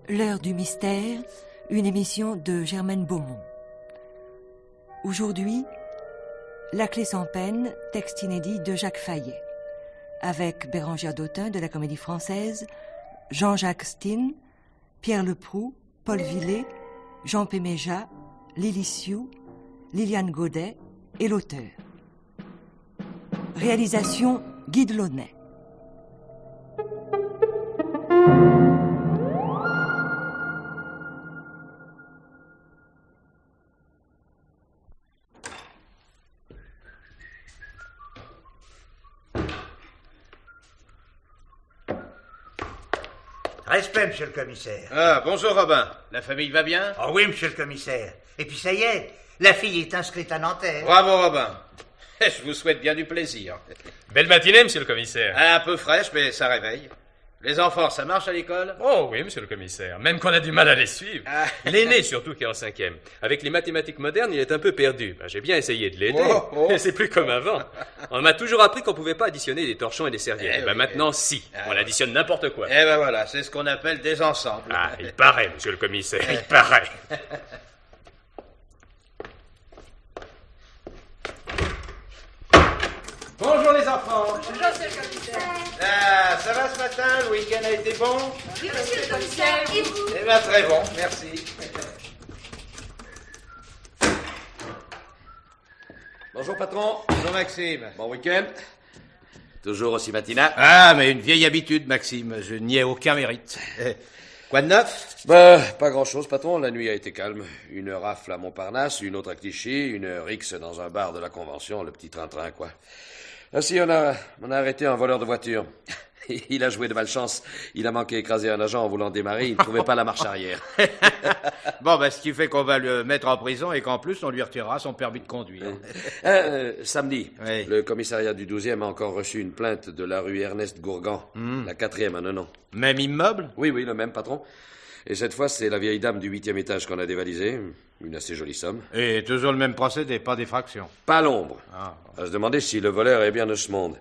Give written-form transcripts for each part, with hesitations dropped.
L'heure du mystère, une émission de Germaine Beaumont. Aujourd'hui, La clé sans peine, texte inédit de Jacques Fayet, avec Bérengère Dautin de la Comédie Française, Jean-Jacques Stin, Pierre Leproux, Paul Villet, Jean Péméja, Lily Sioux, Liliane Godet et l'auteur. Réalisation Guy Delaunay. Respect, monsieur le commissaire. Ah, bonjour Robin. La famille va bien? Oh oui, monsieur le commissaire. Et puis ça y est, la fille est inscrite à Nanterre. Bravo Robin. Je vous souhaite bien du plaisir. Belle matinée, monsieur le commissaire. Un peu fraîche, mais ça réveille. Les enfants, ça marche à l'école? Oh oui, monsieur le commissaire. Même qu'on a du mal à les suivre. Ah. L'aîné, surtout, qui est en 5e. Avec les mathématiques modernes, il est un peu perdu. J'ai bien essayé de l'aider, mais c'est plus comme avant. On m'a toujours appris qu'on pouvait pas additionner des torchons et des serviettes. Maintenant, si. On additionne n'importe quoi. Eh ben voilà, c'est ce qu'on appelle des ensembles. Ah, il paraît, monsieur le commissaire, il paraît. Bonjour les enfants. Bonjour, monsieur le commissaire. Ah, ça va ce matin? Le week-end a été bon? Oui, monsieur le commissaire. Et vous? Eh ben très bon, merci. Bonjour patron. Bonjour Maxime. Bon week-end. Toujours aussi matinal. Ah, mais une vieille habitude, Maxime. Je n'y ai aucun mérite. Quoi de neuf? Pas grand-chose patron. La nuit a été calme. Une rafle à Montparnasse, une autre à Clichy, une rixe dans un bar de la Convention, le petit train-train quoi. Ainsi, on a arrêté un voleur de voiture. Il a joué de malchance. Il a manqué écraser un agent en voulant démarrer. Il ne trouvait pas la marche arrière. Bon, ce qui fait qu'on va le mettre en prison et qu'en plus, on lui retirera son permis de conduire. Samedi, oui. Le commissariat du 12e a encore reçu une plainte de la rue Ernest Gourgan, la 4e à Nonon. Même immeuble? Oui, le même patron. Et cette fois, c'est la vieille dame du 8e étage qu'on a dévalisée. Une assez jolie somme. Et toujours le même procédé, pas d'effraction. Pas l'ombre. Ah. À se demander si le voleur est bien de ce monde.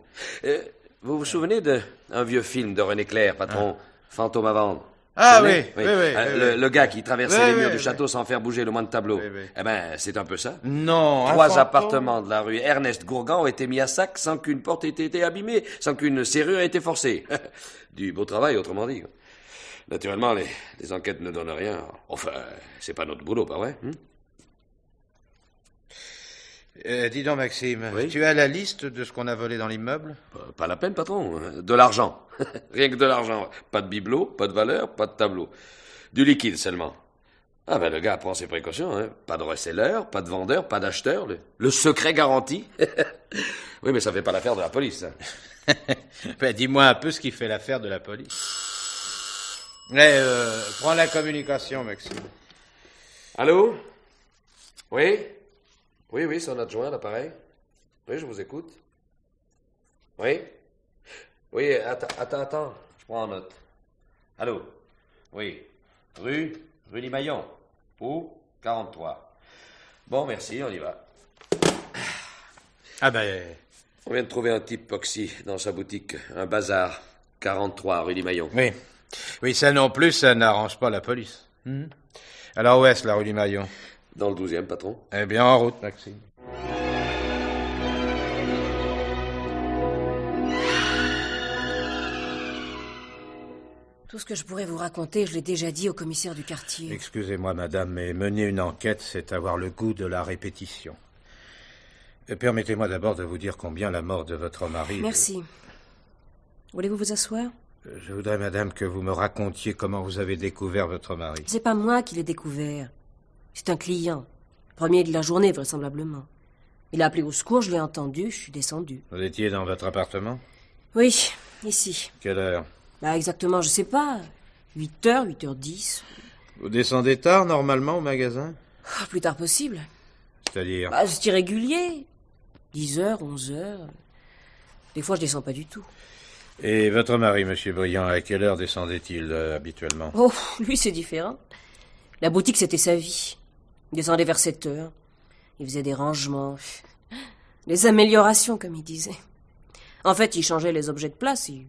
Vous vous souvenez d'un vieux film de René Clair, patron, Fantôme à vendre? Ah Oui. oui. Le gars qui traversait les murs du oui. château sans faire bouger le moindre tableau. Oui. Eh ben, c'est un peu ça. Non. 3 appartements de la rue Ernest Gourgan ont été mis à sac sans qu'une porte ait été abîmée, sans qu'une serrure ait été forcée. Du beau travail, autrement dit. Naturellement, les enquêtes ne donnent rien. Enfin, c'est pas notre boulot, pas vrai? Dis donc, Maxime, Oui? tu as la liste de ce qu'on a volé dans l'immeuble? Pas la peine, patron. De l'argent. Rien que de l'argent. Pas de bibelot, pas de valeur, pas de tableau. Du liquide seulement. Ah ben, le gars prend ses précautions, hein. Pas de receleur, pas de vendeur, pas d'acheteur. Le secret garanti. Oui, mais ça fait pas l'affaire de la police, ça. Dis-moi un peu ce qui fait l'affaire de la police. Prends la communication, Maxime. Allô? Oui? Oui, c'est un adjoint, l'appareil. Oui, je vous écoute. Oui? Oui, attends, je prends en note. Allô? Oui. Rue Limaillon. Où? 43. Bon, merci, on y va. Ah ben... On vient de trouver un type Poxy dans sa boutique. Un bazar. 43, rue Limaillon. Oui, ça non plus, ça n'arrange pas la police. Alors où est-ce, la rue Limaillon? Dans le 12e, patron. Eh bien, en route, Maxime. Tout ce que je pourrais vous raconter, je l'ai déjà dit au commissaire du quartier. Excusez-moi, madame, mais mener une enquête, c'est avoir le goût de la répétition. Permettez-moi d'abord de vous dire combien la mort de votre mari... Merci. Voulez-vous vous asseoir? Je voudrais, madame, que vous me racontiez comment vous avez découvert votre mari. C'est pas moi qui l'ai découvert. C'est un client. Premier de la journée, vraisemblablement. Il a appelé au secours, je l'ai entendu, je suis descendu. Vous étiez dans votre appartement? Oui, ici. Quelle heure? Exactement, je sais pas. 8h, 8h10. Vous descendez tard, normalement, au magasin? Plus tard possible. C'est-à-dire? C'est irrégulier. 10h, 11h. Des fois, je descends pas du tout. Et votre mari, monsieur Briand, à quelle heure descendait-il habituellement? Oh, lui, c'est différent. La boutique, c'était sa vie. Il descendait vers 7 heures. Il faisait des rangements. Des améliorations, comme il disait. En fait, il changeait les objets de place. Il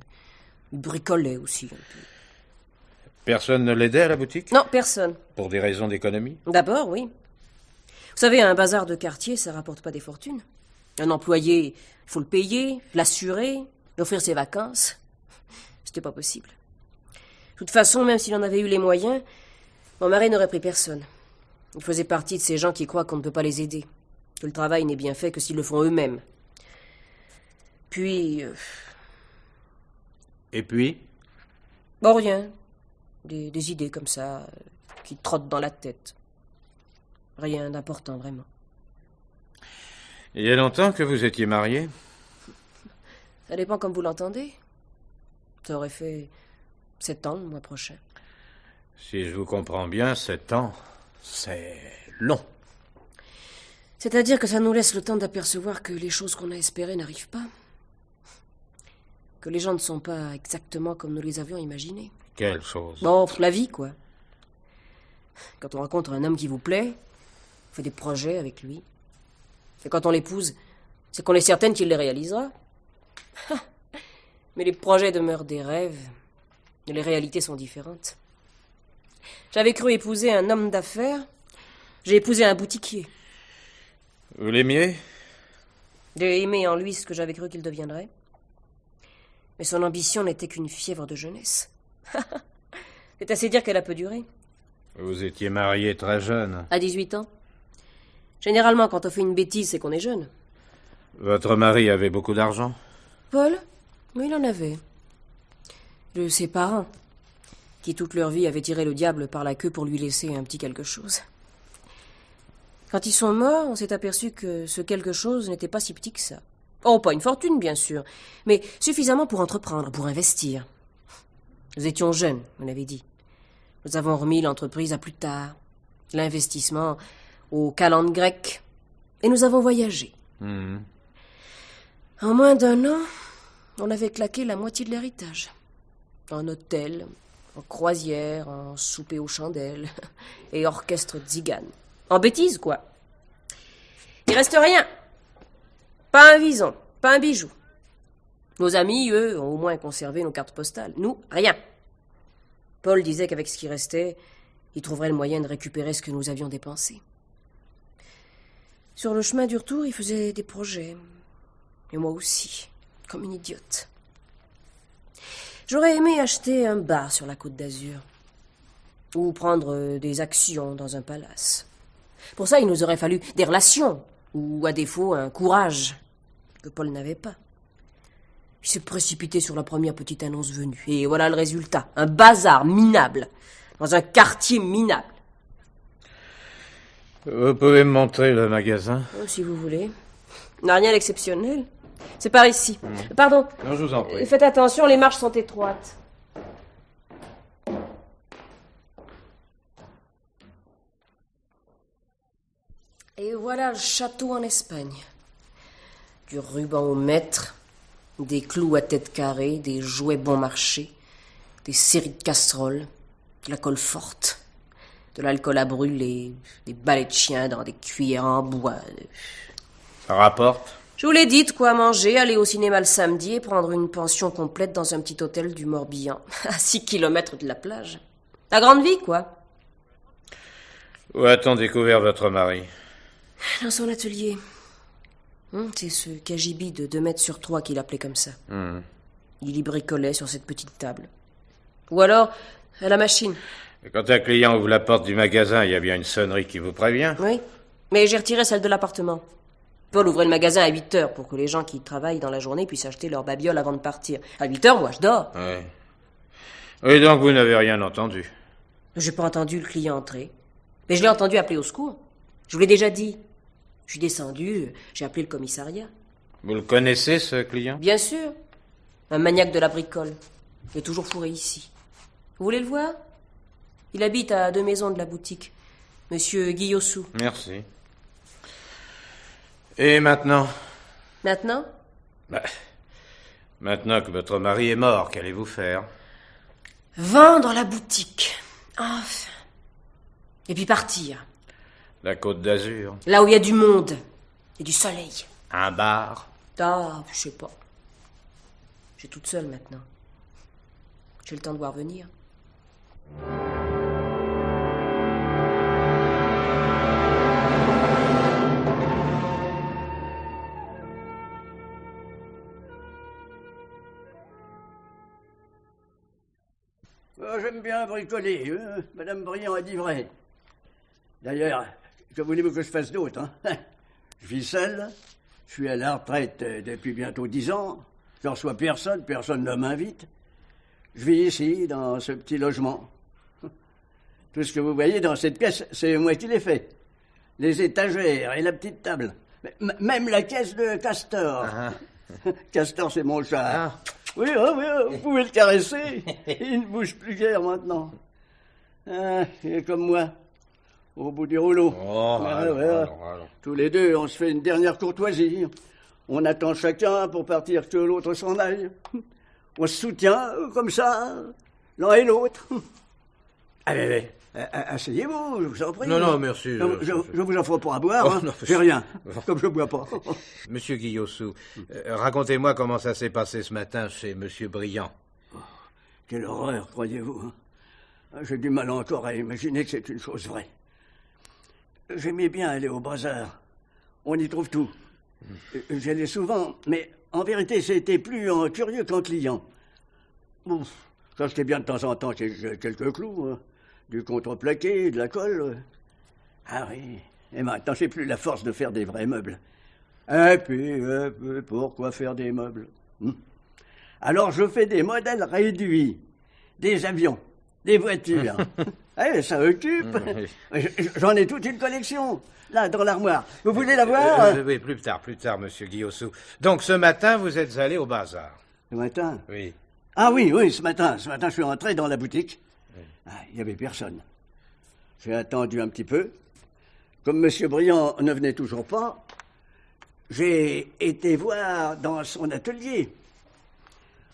bricolait aussi un peu. Personne ne l'aidait à la boutique? Non, personne. Pour des raisons d'économie? D'abord, oui. Vous savez, un bazar de quartier, ça rapporte pas des fortunes. Un employé, il faut le payer, l'assurer, lui offrir ses vacances. C'était pas possible. De toute façon, même s'il en avait eu les moyens, mon mari n'aurait pris personne. Il faisait partie de ces gens qui croient qu'on ne peut pas les aider, que le travail n'est bien fait que s'ils le font eux-mêmes. Puis... Et puis? Bon, rien. Des idées comme ça, qui trottent dans la tête. Rien d'important, vraiment. Il y a longtemps que vous étiez marié? Ça dépend comme vous l'entendez. Ça aurait fait 7 ans le mois prochain. Si je vous comprends bien, 7 ans, c'est long. C'est-à-dire que ça nous laisse le temps d'apercevoir que les choses qu'on a espérées n'arrivent pas. Que les gens ne sont pas exactement comme nous les avions imaginés. Quelle chose? Bon, la vie, quoi. Quand on rencontre un homme qui vous plaît, on fait des projets avec lui. Et quand on l'épouse, c'est qu'on est certaine qu'il les réalisera. Mais les projets demeurent des rêves, et les réalités sont différentes. J'avais cru épouser un homme d'affaires, j'ai épousé un boutiquier. Vous l'aimiez? J'ai aimé en lui ce que j'avais cru qu'il deviendrait. Mais son ambition n'était qu'une fièvre de jeunesse. C'est assez dire qu'elle a peu duré. Vous étiez marié très jeune. À 18 ans. Généralement, quand on fait une bêtise, c'est qu'on est jeune. Votre mari avait beaucoup d'argent? Paul? Oui, il en avait. De ses parents, qui toute leur vie avaient tiré le diable par la queue pour lui laisser un petit quelque chose. Quand ils sont morts, on s'est aperçu que ce quelque chose n'était pas si petit que ça. Oh, pas une fortune, bien sûr, mais suffisamment pour entreprendre, pour investir. Nous étions jeunes, on avait dit. Nous avons remis l'entreprise à plus tard, l'investissement aux calendes grecques, et nous avons voyagé. En moins d'1 an, on avait claqué la moitié de l'héritage. En hôtel, en croisière, en souper aux chandelles, et orchestre tzigane. En bêtise, quoi. Il reste rien. Pas un vison, pas un bijou. Nos amis, eux, ont au moins conservé nos cartes postales. Nous, rien. Paul disait qu'avec ce qui restait, il trouverait le moyen de récupérer ce que nous avions dépensé. Sur le chemin du retour, il faisait des projets. Et moi aussi, comme une idiote. J'aurais aimé acheter un bar sur la Côte d'Azur. Ou prendre des actions dans un palace. Pour ça, il nous aurait fallu des relations. Ou, à défaut, un courage que Paul n'avait pas. Il s'est précipité sur la première petite annonce venue. Et voilà le résultat. Un bazar minable. Dans un quartier minable. Vous pouvez me montrer le magasin? Oh, si vous voulez. Il n'y a rien d'exceptionnel. C'est par ici. Pardon. Non, je vous en prie. Faites attention, les marches sont étroites. Et voilà le château en Espagne. Du ruban au mètre, des clous à tête carrée, des jouets bon marché, des séries de casseroles, de la colle forte, de l'alcool à brûler, des balais de chiens dans des cuillères en bois. Ça rapporte? Je vous l'ai dit, de quoi manger, aller au cinéma le samedi et prendre une pension complète dans un petit hôtel du Morbihan, à 6 kilomètres de la plage. La grande vie, quoi. Où a-t-on découvert votre mari? Dans son atelier. C'est ce cagibi de 2 mètres sur 3 qu'il appelait comme ça. Il y bricolait sur cette petite table. Ou alors, à la machine. Et quand un client ouvre la porte du magasin, il y a bien une sonnerie qui vous prévient? Oui, mais j'ai retiré celle de l'appartement. Paul ouvrait le magasin à 8 heures pour que les gens qui travaillent dans la journée puissent acheter leur babiole avant de partir. À 8 heures, moi, je dors. Oui. Oui, donc vous n'avez rien entendu? J'ai pas entendu le client entrer. Mais je l'ai entendu appeler au secours. Je vous l'ai déjà dit. Je suis descendu, j'ai appelé le commissariat. Vous le connaissez, ce client? Bien sûr. Un maniaque de la bricole. Il est toujours fourré ici. Vous voulez le voir? Il habite à 2 maisons de la boutique. Monsieur Guillossou. Merci. Et maintenant? Maintenant? Maintenant que votre mari est mort, qu'allez-vous faire? Vendre la boutique. Enfin. Et puis partir. La Côte d'Azur? Là où il y a du monde. Et du soleil. Un bar? Ah, je sais pas. Je suis toute seule maintenant. J'ai le temps de voir venir. J'aime bien bricoler, Madame Briand a dit vrai. D'ailleurs, que voulez-vous que je fasse d'autre, hein? Je vis seul, je suis à la retraite depuis bientôt 10 ans, je ne reçois personne, personne ne m'invite. Je vis ici, dans ce petit logement. Tout ce que vous voyez dans cette pièce, c'est moi qui l'ai fait. Les étagères et la petite table. Même la caisse de Castor. Ah. Castor, c'est mon chat. Ah. Oui, vous pouvez le caresser. Il ne bouge plus guère maintenant. Ah, il est comme moi, au bout du rouleau. Oh, alors. Tous les deux, on se fait une dernière courtoisie. On attend chacun pour partir que l'autre s'en aille. On se soutient, comme ça, l'un et l'autre. Allez, asseyez-vous, je vous en prie. Non, merci. Je vous en ferai pas à boire, Oh, hein. non, J'ai rien, comme je ne bois pas. Monsieur Guillossou, racontez-moi comment ça s'est passé ce matin chez Monsieur Briand. Oh, quelle horreur, croyez-vous, hein. J'ai du mal encore à imaginer que c'est une chose vraie. J'aimais bien aller au bazar. On y trouve tout. J'allais souvent, mais en vérité, c'était plus en curieux qu'en client. Bon, j'achetais bien de temps en temps quelques clous, hein. Du contreplaqué, de la colle. Ah oui, et maintenant, j'ai plus la force de faire des vrais meubles. Et puis, pourquoi faire des meubles? Alors, je fais des modèles réduits, des avions, des voitures. Eh, ça occupe. J'en ai toute une collection, là, dans l'armoire. Vous voulez la voir? Oui, plus tard, Monsieur Guillossou. Donc, ce matin, vous êtes allé au bazar? Ce matin? Oui. Ah oui, ce matin. Ce matin, je suis entré dans la boutique. Il n'y avait personne. J'ai attendu un petit peu. Comme M. Briand ne venait toujours pas, j'ai été voir dans son atelier.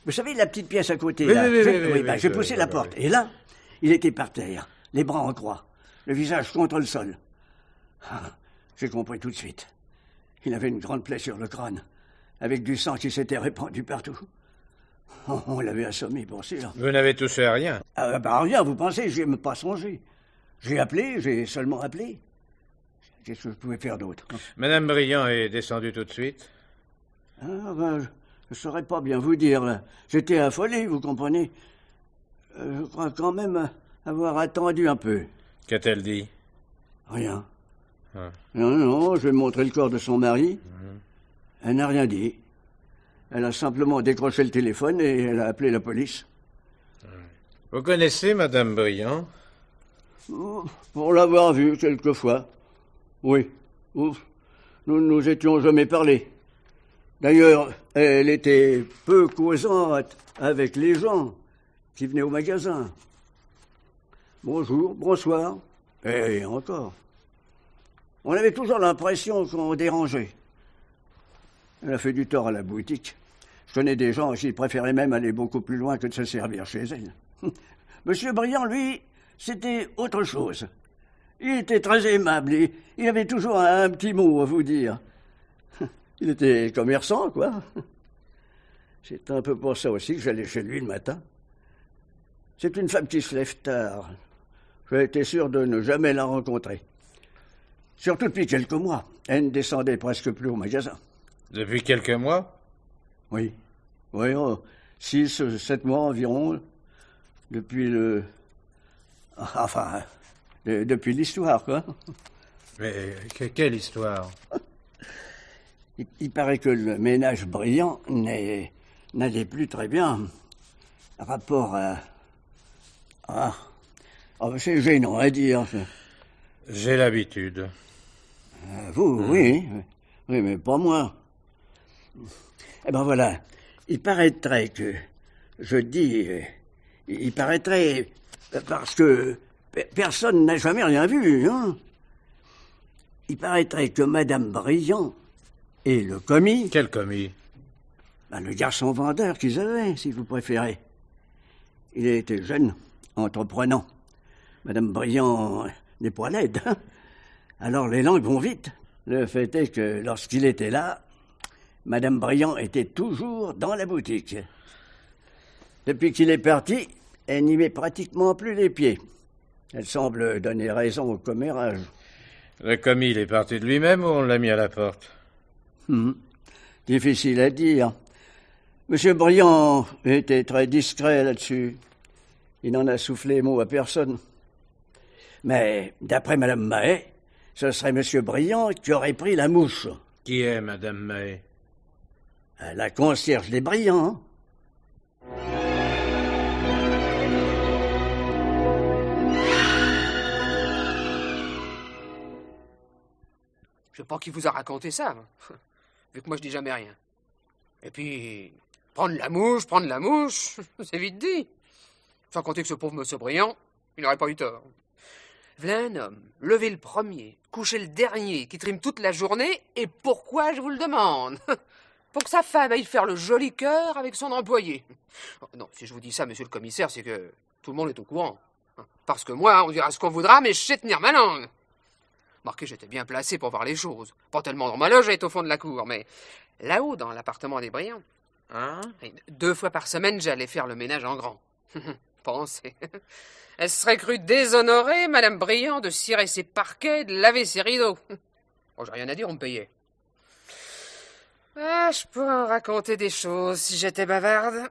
Vous savez, la petite pièce à côté, là. Oui, j'ai poussé la porte. Et là, il était par terre, les bras en croix, le visage contre le sol. J'ai compris tout de suite. Il avait une grande plaie sur le crâne, avec du sang qui s'était répandu partout. On l'avait assommé, pour sûr. Vous n'avez touché à rien? Rien, vous pensez, j'y ai même pas songé. J'ai seulement appelé. Qu'est-ce que je pouvais faire d'autre? Madame Briand est descendue tout de suite? Je ne saurais pas bien vous dire, là. J'étais affolé, vous comprenez. Je crois quand même avoir attendu un peu. Qu'a-t-elle dit? Rien. Non, je vais montrer le corps de son mari. Elle n'a rien dit. Elle a simplement décroché le téléphone et elle a appelé la police. Vous connaissez Madame Briand? Pour l'avoir vue quelquefois. Oui. Nous nous étions jamais parlé. D'ailleurs, elle était peu causante avec les gens qui venaient au magasin. Bonjour, bonsoir, et encore. On avait toujours l'impression qu'on dérangeait. Elle a fait du tort à la boutique. Je connais des gens qui préféraient même aller beaucoup plus loin que de se servir chez elle. Monsieur Briand, lui, c'était autre chose. Il était très aimable et il avait toujours un petit mot à vous dire. Il était commerçant, quoi. C'est un peu pour ça aussi que j'allais chez lui le matin. C'est une femme qui se lève tard. J'ai été sûr de ne jamais la rencontrer. Surtout depuis quelques mois. Elle ne descendait presque plus au magasin. Depuis quelques mois? Oui. 6, 7 mois environ. Depuis depuis l'histoire, quoi. Mais quelle histoire? Il paraît que le ménage Briand n'allait plus très bien. Rapport à... c'est gênant à dire. J'ai l'habitude. Vous, oui. Oui, mais pas moi. Eh ben voilà. Il paraîtrait que... Il paraîtrait... Parce que personne n'a jamais rien vu, hein. Il paraîtrait que Madame Briand et le commis... Quel commis? Le garçon vendeur qu'ils avaient, si vous préférez. Il était jeune, entreprenant. Madame Briand n'est pas laide, hein? Alors les langues vont vite. Le fait est que lorsqu'il était là, Madame Briand était toujours dans la boutique. Depuis qu'il est parti, elle n'y met pratiquement plus les pieds. Elle semble donner raison au commérage. Le commis, il est parti de lui-même ou on l'a mis à la porte? Difficile à dire. Monsieur Briand était très discret là-dessus. Il n'en a soufflé mot à personne. Mais, d'après Madame Mahé, ce serait Monsieur Briand qui aurait pris la mouche. Qui est Madame Mahé? La concierge des Briand. Je sais pas qui vous a raconté ça, vu que moi je dis jamais rien. Et puis, prendre la mouche, c'est vite dit. Sans compter que ce pauvre monsieur Briand, il n'aurait pas eu tort. V'là un homme, levé le premier, couché le dernier, qui trime toute la journée, et pourquoi, je vous le demande? Pour que sa femme aille faire le joli cœur avec son employé. Non, si je vous dis ça, monsieur le commissaire, c'est que tout le monde est au courant. Parce que moi, on dira ce qu'on voudra, mais je sais tenir ma langue. Marquez, j'étais bien placé pour voir les choses. Pas tellement dans ma loge, j'étais au fond de la cour, mais là-haut, dans l'appartement des Briand. 2 fois par semaine, j'allais faire le ménage en grand. Pensez. Elle se serait crue déshonorée, Madame Briand, de cirer ses parquets, de laver ses rideaux. Bon, j'ai rien à dire, on me payait. Ah, je peux en raconter des choses si j'étais bavarde.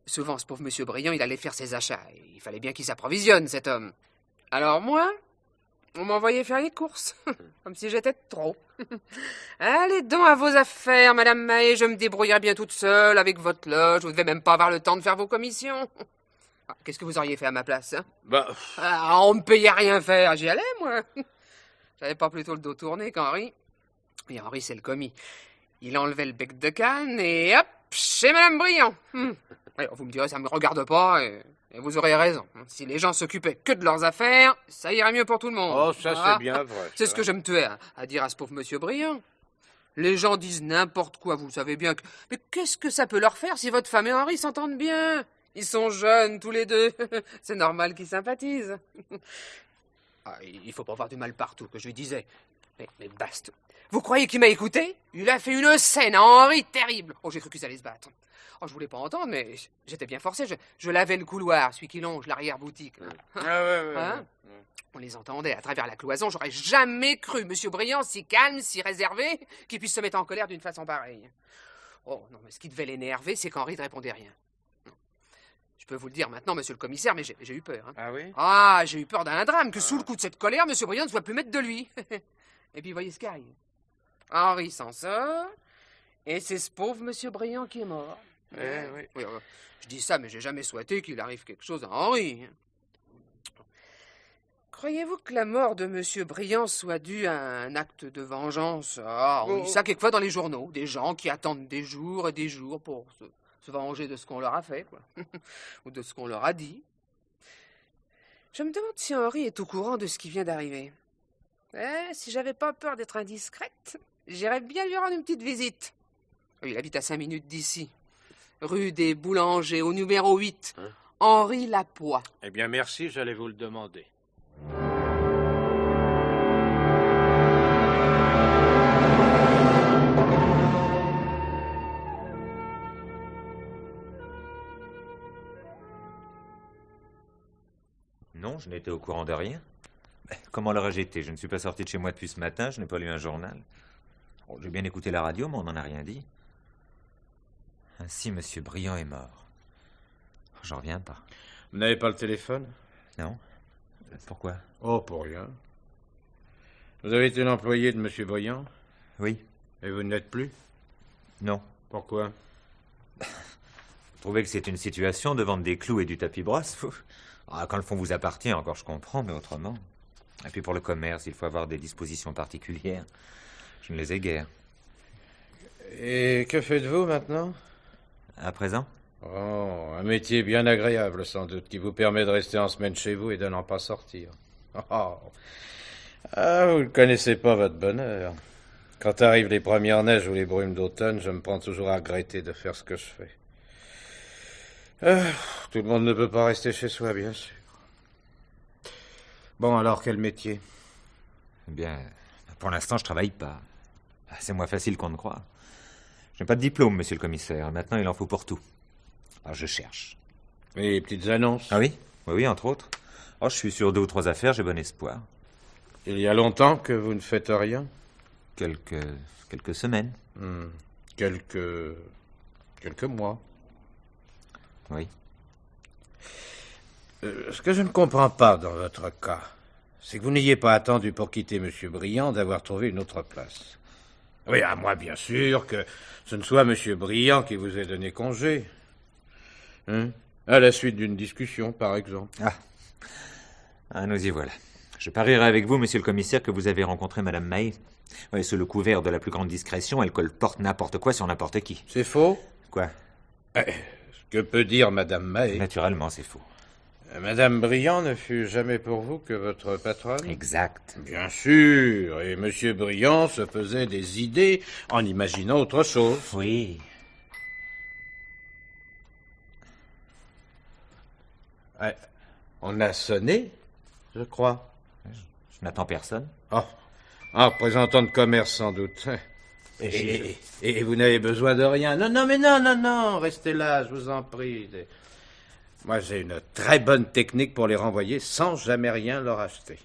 Souvent, ce pauvre monsieur Briand, il allait faire ses achats. Il fallait bien qu'il s'approvisionne, cet homme. Alors moi, on m'envoyait faire les courses, comme si j'étais de trop. Allez donc à vos affaires, Madame Mahé, je me débrouillerai bien toute seule avec votre loge. Vous devez même pas avoir le temps de faire vos commissions. Ah, qu'est-ce que vous auriez fait à ma place, hein? On me payait à rien faire, j'y allais, moi. J'avais pas plutôt le dos tourné qu'Henri. Et Henri, c'est le commis. Il enlevait le bec de canne et hop, chez Madame Briand. Alors, vous me direz, ça me regarde pas, et vous aurez raison. Si les gens s'occupaient que de leurs affaires, ça irait mieux pour tout le monde. Oh, ça c'est bien vrai. C'est ce que je me tuais à dire à ce pauvre monsieur Briand. Les gens disent n'importe quoi, vous savez bien que... Mais qu'est-ce que ça peut leur faire si votre femme et Henri s'entendent bien? Ils sont jeunes, tous les deux. C'est normal qu'ils sympathisent. Il faut pas voir du mal partout, que je lui disais. Mais basta. Vous croyez qu'il m'a écouté? Il a fait une scène à Henri terrible. Oh, j'ai cru qu'ils allaient se battre. Oh, je voulais pas entendre, mais j'étais bien forcé. Je lavais le couloir, celui qui longe l'arrière-boutique. On les entendait à travers la cloison. J'aurais jamais cru monsieur Briand si calme, si réservé, qu'il puisse se mettre en colère d'une façon pareille. Oh, non, mais ce qui devait l'énerver, c'est qu'Henri ne répondait rien. Je peux vous le dire maintenant, monsieur le commissaire, mais j'ai eu peur. Ah oui? Ah, j'ai eu peur d'un drame, que sous le coup de cette colère, monsieur Briand ne soit plus maître de lui. Et puis, voyez ce qui arrive. Henri s'en sort, et c'est ce pauvre monsieur Briand qui est mort. Oui, je dis ça, mais j'ai jamais souhaité qu'il arrive quelque chose à Henri. Croyez-vous que la mort de monsieur Briand soit due à un acte de vengeance? On lit ça quelquefois dans les journaux. Des gens qui attendent des jours et des jours pour se venger de ce qu'on leur a fait, quoi. Ou de ce qu'on leur a dit. Je me demande si Henri est au courant de ce qui vient d'arriver. Si j'avais pas peur d'être indiscrète, j'irais bien lui rendre une petite visite. Il habite à 5 minutes d'ici. Rue des Boulangers, au numéro 8. Henri Lapoix. Eh bien, merci, j'allais vous le demander. Non, je n'étais au courant de rien. Comment l'aurais-je été? Je ne suis pas sorti de chez moi depuis ce matin, je n'ai pas lu un journal. J'ai bien écouté la radio, mais on n'en a rien dit. Ainsi, monsieur Briand est mort. J'en reviens pas. Vous n'avez pas le téléphone? Non. Pourquoi? Oh, pour rien. Vous avez été l'employé de monsieur Briand? Oui. Et vous ne l'êtes plus? Non. Pourquoi? Vous trouvez que c'est une situation de vendre des clous et du tapis-brosse? Quand le fonds vous appartient, encore je comprends, mais autrement. Et puis pour le commerce, il faut avoir des dispositions particulières. Je ne les ai guère. Et que faites-vous maintenant? À présent? Oh, un métier bien agréable, sans doute, qui vous permet de rester en semaine chez vous et de n'en pas sortir. Vous ne connaissez pas votre bonheur. Quand arrivent les premières neiges ou les brumes d'automne, je me prends toujours à regretter de faire ce que je fais. Tout le monde ne peut pas rester chez soi, bien sûr. Bon, alors, quel métier? Eh bien, pour l'instant, je travaille pas. C'est moins facile qu'on ne croit. Je n'ai pas de diplôme, monsieur le commissaire. Maintenant, il en faut pour tout. Alors, je cherche. Et les petites annonces? Ah oui? Oui, entre autres. Oh, je suis sur 2 ou 3 affaires, j'ai bon espoir. Il y a longtemps que vous ne faites rien? Quelques semaines. Quelques mois. Oui. Ce que je ne comprends pas dans votre cas, c'est que vous n'ayez pas attendu pour quitter M. Briand d'avoir trouvé une autre place. Oui, à moins, bien sûr, que ce ne soit M. Briand qui vous ait donné congé. Hein? À la suite d'une discussion, par exemple. Ah, nous y voilà. Je parierai avec vous, monsieur le commissaire, que vous avez rencontré Madame Mahé. Oui, sous le couvert de la plus grande discrétion, elle colporte n'importe quoi sur n'importe qui. C'est faux? Quoi? Que peut dire Madame Mahé? Naturellement, c'est faux. Madame Briand ne fut jamais pour vous que votre patronne? Exact. Bien sûr, et Monsieur Briand se faisait des idées en imaginant autre chose. Oui. On a sonné, je crois. Je n'attends personne. Un représentant de commerce, sans doute. Et vous n'avez besoin de rien. Non, restez là, je vous en prie. Moi, j'ai une très bonne technique pour les renvoyer sans jamais rien leur acheter.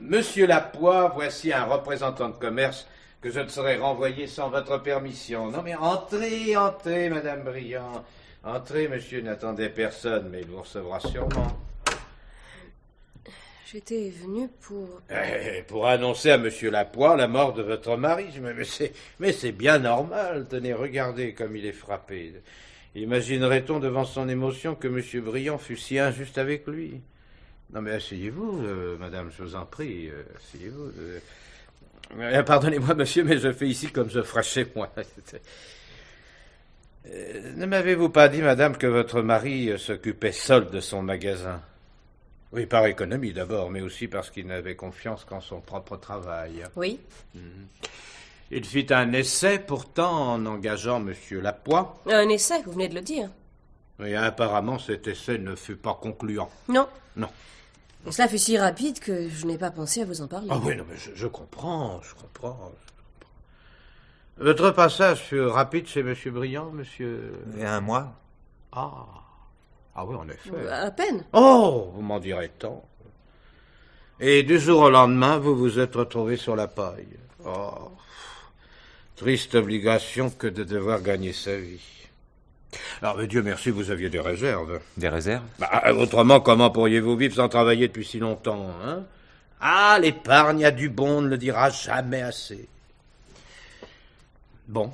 Monsieur Lapoix, voici un représentant de commerce que je ne saurais renvoyer sans votre permission. Non, mais entrez, Madame Briand. Entrez, monsieur n'attendait personne, mais il vous recevra sûrement. J'étais venue pour... Pour annoncer à monsieur Lapoix la mort de votre mari. Mais c'est bien normal. Tenez, regardez comme il est frappé. Imaginerait-on devant son émotion que monsieur Briand fût si injuste avec lui? Non, mais asseyez-vous, madame, je vous en prie. Asseyez-vous. Pardonnez-moi, monsieur, mais je fais ici comme je ferais chez moi. Ne m'avez-vous pas dit, madame, que votre mari s'occupait seul de son magasin? Oui, par économie d'abord, mais aussi parce qu'il n'avait confiance qu'en son propre travail. Oui. Il fit un essai, pourtant, en engageant monsieur Lapoix. Un essai, vous venez de le dire. Et apparemment, cet essai ne fut pas concluant. Non. Non. Et cela fut si rapide que je n'ai pas pensé à vous en parler. Ah oui, non, mais je comprends. Votre passage fut rapide chez monsieur Briand, monsieur... Il y a 1 mois. Ah oui, en effet. À peine. Oh, vous m'en direz tant. Et du jour au lendemain, vous vous êtes retrouvé sur la paille. Oh, triste obligation que de devoir gagner sa vie. Alors, mais Dieu merci, vous aviez des réserves. Des réserves? Autrement, comment pourriez-vous vivre sans travailler depuis si longtemps, hein? Ah, l'épargne a du bon, on ne le dira jamais assez. Bon,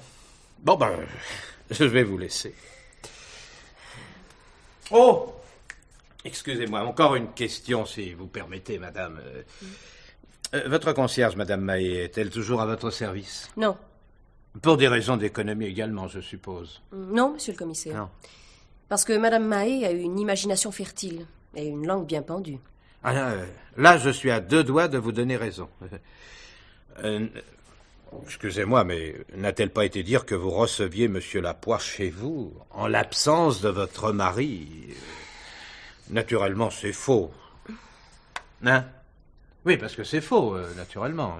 je vais vous laisser. Oh, excusez-moi, encore une question, si vous permettez, madame. Votre concierge, madame Mahé, est-elle toujours à votre service? Non. Pour des raisons d'économie également, je suppose. Non, monsieur le commissaire. Non. Parce que madame Mahé a une imagination fertile et une langue bien pendue. Là, je suis à 2 doigts de vous donner raison. Excusez-moi, mais n'a-t-elle pas été dire que vous receviez monsieur Lapoix chez vous, en l'absence de votre mari? Naturellement, c'est faux. Hein? Oui, parce que c'est faux, naturellement.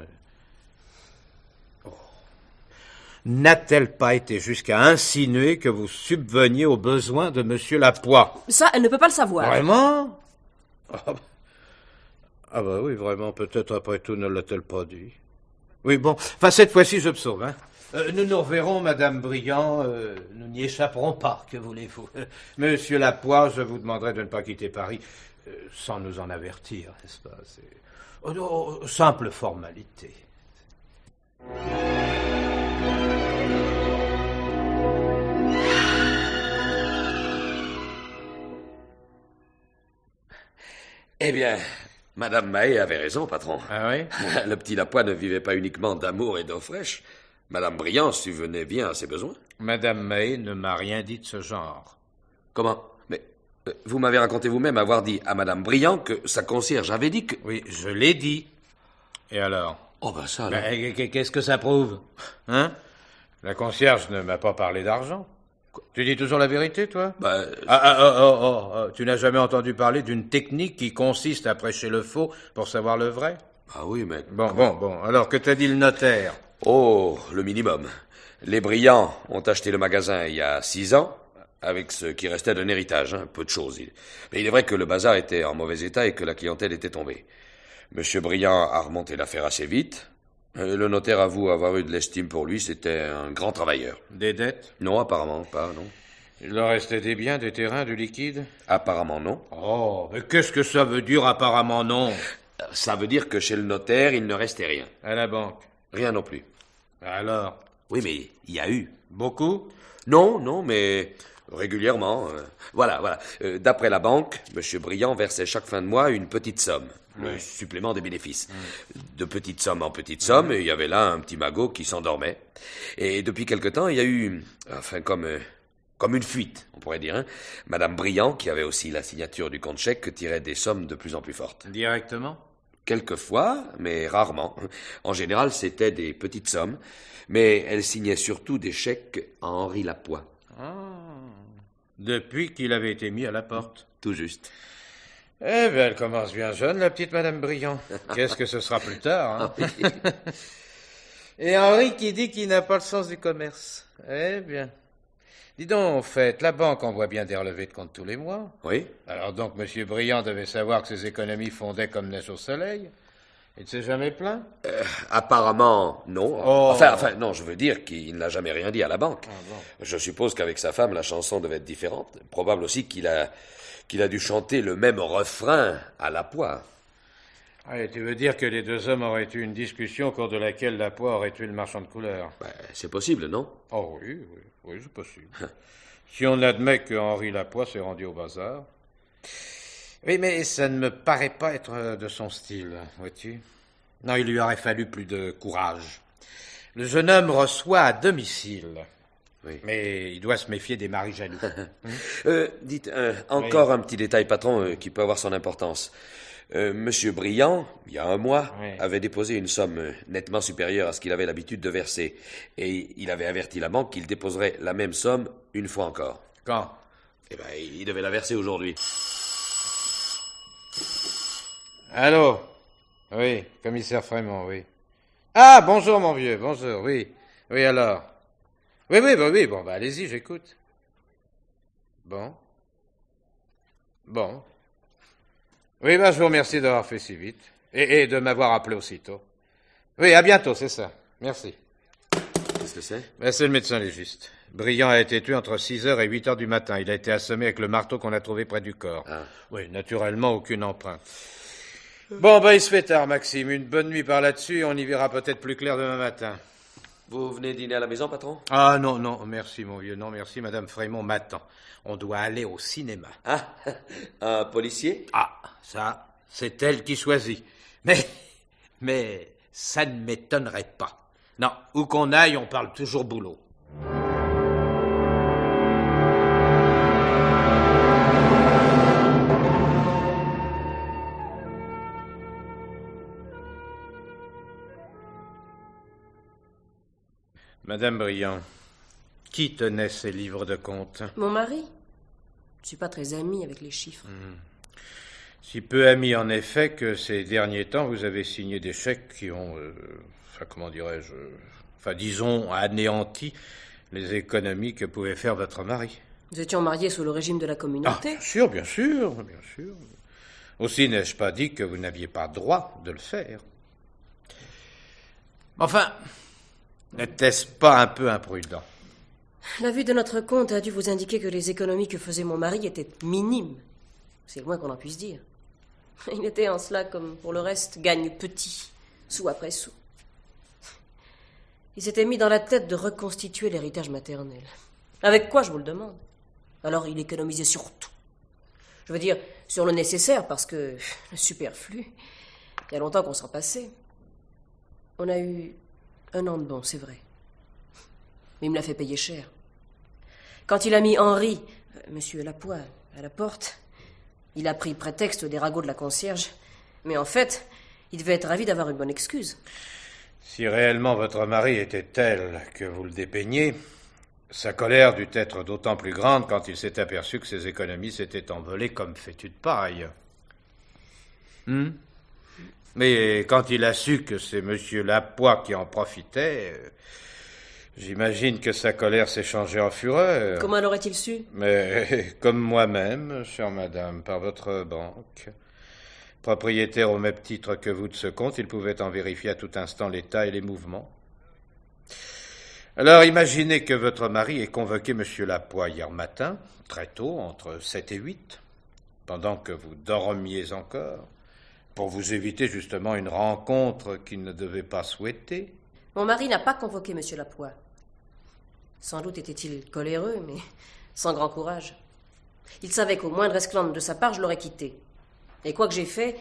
N'a-t-elle pas été jusqu'à insinuer que vous subveniez aux besoins de monsieur Lapoix? Ça, elle ne peut pas le savoir. Vraiment? Ah bah oui, vraiment, peut-être après tout ne l'a-t-elle pas dit. Oui, bon, cette fois-ci, je me sauve, hein. Nous nous reverrons, madame Briand, nous n'y échapperons pas, que voulez-vous. Monsieur Lapoix, je vous demanderai de ne pas quitter Paris, sans nous en avertir, n'est-ce pas? C'est simple formalité. Eh bien, Madame Mahé avait raison, patron. Ah oui? Le petit Lapoix ne vivait pas uniquement d'amour et d'eau fraîche. Madame Briand subvenait bien à ses besoins. Madame Mahé ne m'a rien dit de ce genre. Comment? Mais Vous m'avez raconté vous-même avoir dit à Madame Briand que sa concierge avait dit que... Oui, je l'ai dit. Et alors? Oh, ben ça, alors... Qu'est-ce que ça prouve? Hein? La concierge ne m'a pas parlé d'argent. Tu dis toujours la vérité, toi? Tu n'as jamais entendu parler d'une technique qui consiste à prêcher le faux pour savoir le vrai? Ah oui, mais... Bon. Alors, que t'a dit le notaire? Oh, le minimum. Les Briand ont acheté le magasin il y a 6 ans, avec ce qui restait d'un héritage, peu de choses. Mais il est vrai que le bazar était en mauvais état et que la clientèle était tombée. Monsieur Briand a remonté l'affaire assez vite. Le notaire avoue avoir eu de l'estime pour lui, c'était un grand travailleur. Des dettes? Non, apparemment pas, non. Il leur restait des biens, des terrains, du liquide? Apparemment non. Oh, mais qu'est-ce que ça veut dire apparemment non? Ça veut dire que chez le notaire, il ne restait rien. À la banque? Rien non plus. Alors? Oui, mais il y a eu. Beaucoup? Non, mais régulièrement. Voilà. D'après la banque, M. Briand versait chaque fin de mois une petite somme. Le supplément des bénéfices. De petite somme en petite somme, et il y avait là un petit magot qui s'endormait. Et depuis quelque temps, il y a eu, comme une fuite, on pourrait dire. Madame Briand, qui avait aussi la signature du compte chèque, tirait des sommes de plus en plus fortes. Directement? Quelquefois, mais rarement. En général, c'était des petites sommes, mais elle signait surtout des chèques à Henri Lapoix. Ah, depuis qu'il avait été mis à la porte. Tout juste. Eh bien, elle commence bien jeune, la petite Madame Briand. Qu'est-ce que ce sera plus tard, hein? Et Henri qui dit qu'il n'a pas le sens du commerce. Eh bien. Dis donc, au fait, la banque envoie bien des relevés de compte tous les mois. Oui. Alors donc, M. Briand devait savoir que ses économies fondaient comme neige au soleil. Il ne s'est jamais plaint? Apparemment, non. Oh. Enfin, non, je veux dire qu'il n'a jamais rien dit à la banque. Ah bon. Je suppose qu'avec sa femme, la chanson devait être différente. Probable aussi qu'il a dû chanter le même refrain à Lapoix. Ah, et tu veux dire que les deux hommes auraient eu une discussion au cours de laquelle Lapoix aurait tué le marchand de couleurs? C'est possible, non? Oh oui, c'est possible. Si on admet que Henri Lapoix s'est rendu au bazar. Oui, mais ça ne me paraît pas être de son style, vois-tu. Non, il lui aurait fallu plus de courage. Le jeune homme reçoit à domicile. Oui. Mais il doit se méfier des maris jaloux. Dites, encore un petit détail, patron, qui peut avoir son importance. Monsieur Briand, il y a un mois, avait déposé une somme nettement supérieure à ce qu'il avait l'habitude de verser. Et il avait averti la banque qu'il déposerait la même somme une fois encore. Quand? Eh bien, il devait la verser aujourd'hui. Allô? Oui, commissaire Frémont, oui. Ah, bonjour, mon vieux, bonjour, oui. Oui, alors? Oui, bon, allez-y, j'écoute. Bon. Oui, je vous remercie d'avoir fait si vite. Et de m'avoir appelé aussitôt. Oui, à bientôt, c'est ça. Merci. Qu'est-ce que c'est? C'est le médecin légiste. Briand a été tué entre 6h et 8h du matin. Il a été assommé avec le marteau qu'on a trouvé près du corps. Ah. Oui, naturellement, aucune empreinte. Bon, il se fait tard, Maxime. Une bonne nuit par là-dessus et on y verra peut-être plus clair demain matin. Vous venez dîner à la maison, patron? Ah, non, merci, mon vieux. Non, merci, Madame Frémont m'attend. On doit aller au cinéma. Ah, un policier? Ah, ça, c'est elle qui choisit. Mais ça ne m'étonnerait pas. Non, où qu'on aille, on parle toujours boulot. Madame Briand, qui tenait ces livres de comptes? Mon mari. Je suis pas très amie avec les chiffres. Si peu ami en effet que ces derniers temps, vous avez signé des chèques qui ont, disons, anéanti les économies que pouvait faire votre mari. Nous étions mariés sous le régime de la communauté. Bien sûr. Aussi n'ai-je pas dit que vous n'aviez pas droit de le faire. Enfin, n'était-ce pas un peu imprudent? La vue de notre compte a dû vous indiquer que les économies que faisait mon mari étaient minimes. C'est le moins qu'on en puisse dire. Il était en cela, comme pour le reste, gagne petit, sou après sou. Il s'était mis dans la tête de reconstituer l'héritage maternel. Avec quoi, je vous le demande? Alors il économisait sur tout. Je veux dire, sur le nécessaire, parce que le superflu, il y a longtemps qu'on s'en passait. On a eu 1 an de bon, c'est vrai. Mais il me l'a fait payer cher. Quand il a mis Henri, Monsieur Lapoix, À la porte, il a pris prétexte des ragots de la concierge. Mais en fait, il devait être ravi d'avoir une bonne excuse. Si réellement votre mari était tel que vous le dépeignez, sa colère dut être d'autant plus grande quand il s'est aperçu que ses économies s'étaient envolées comme fétus de paille. Mais quand il a su que c'est M. Lapoix qui en profitait, j'imagine que sa colère s'est changée en fureur. Comment l'aurait-il su? Mais comme moi-même, chère madame, par votre banque. Propriétaire au même titre que vous de ce compte, il pouvait en vérifier à tout instant l'état et les mouvements. Alors, imaginez que votre mari ait convoqué M. Lapoix hier matin, très tôt, entre 7 et 8, pendant que vous dormiez encore, pour vous éviter justement une rencontre qu'il ne devait pas souhaiter. Mon mari n'a pas convoqué M. Lapoix. Sans doute était-il coléreux, mais sans grand courage. Il savait qu'au moindre esclandre de sa part, je l'aurais quitté. Et quoi que j'ai fait,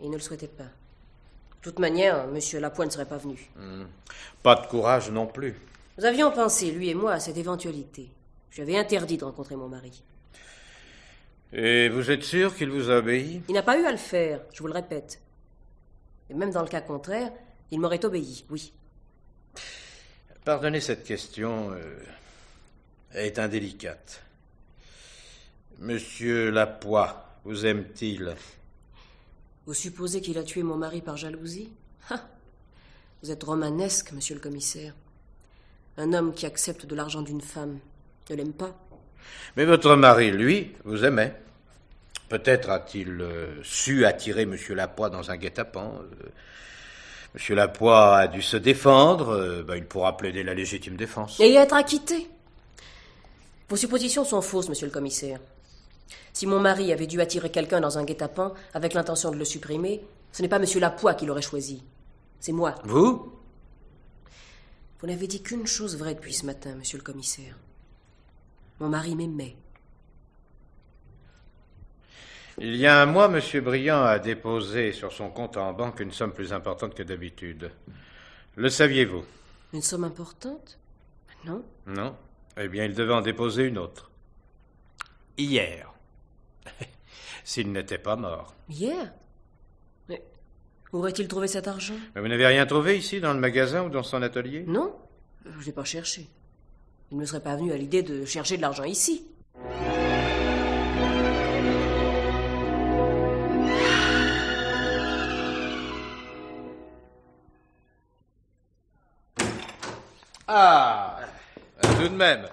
il ne le souhaitait pas. De toute manière, M. Lapoix ne serait pas venu. Pas de courage non plus. Nous avions pensé, lui et moi, à cette éventualité. Je lui avais interdit de rencontrer mon mari. Et vous êtes sûr qu'il vous a obéi? Il n'a pas eu à le faire, je vous le répète. Et même dans le cas contraire, il m'aurait obéi, oui. Pardonnez, cette question est indélicate. Monsieur Lapoix vous aime-t-il? Vous supposez qu'il a tué mon mari par jalousie? Vous êtes romanesque, monsieur le commissaire. Un homme qui accepte de l'argent d'une femme ne l'aime pas. Mais votre mari, lui, vous aimait. Peut-être a-t-il su attirer M. Lapoix dans un guet-apens. M. Lapoix a dû se défendre. Il pourra plaider la légitime défense. Et être acquitté. Vos suppositions sont fausses, monsieur le commissaire. Si mon mari avait dû attirer quelqu'un dans un guet-apens avec l'intention de le supprimer, ce n'est pas M. Lapoix qui l'aurait choisi. C'est moi. Vous? Vous n'avez dit qu'une chose vraie depuis ce matin, monsieur le commissaire. Mon mari m'aimait. Il y a un mois, M. Briand a déposé sur son compte en banque une somme plus importante que d'habitude. Le saviez-vous? Une somme importante? Non. Non? Eh bien, il devait en déposer une autre. Hier. S'il n'était pas mort. Hier? Mais où aurait-il trouvé cet argent? Mais vous n'avez rien trouvé ici, dans le magasin ou dans son atelier? Non, je n'ai pas cherché. Il ne me serait pas venu à l'idée de chercher de l'argent ici. Ah, tout de même.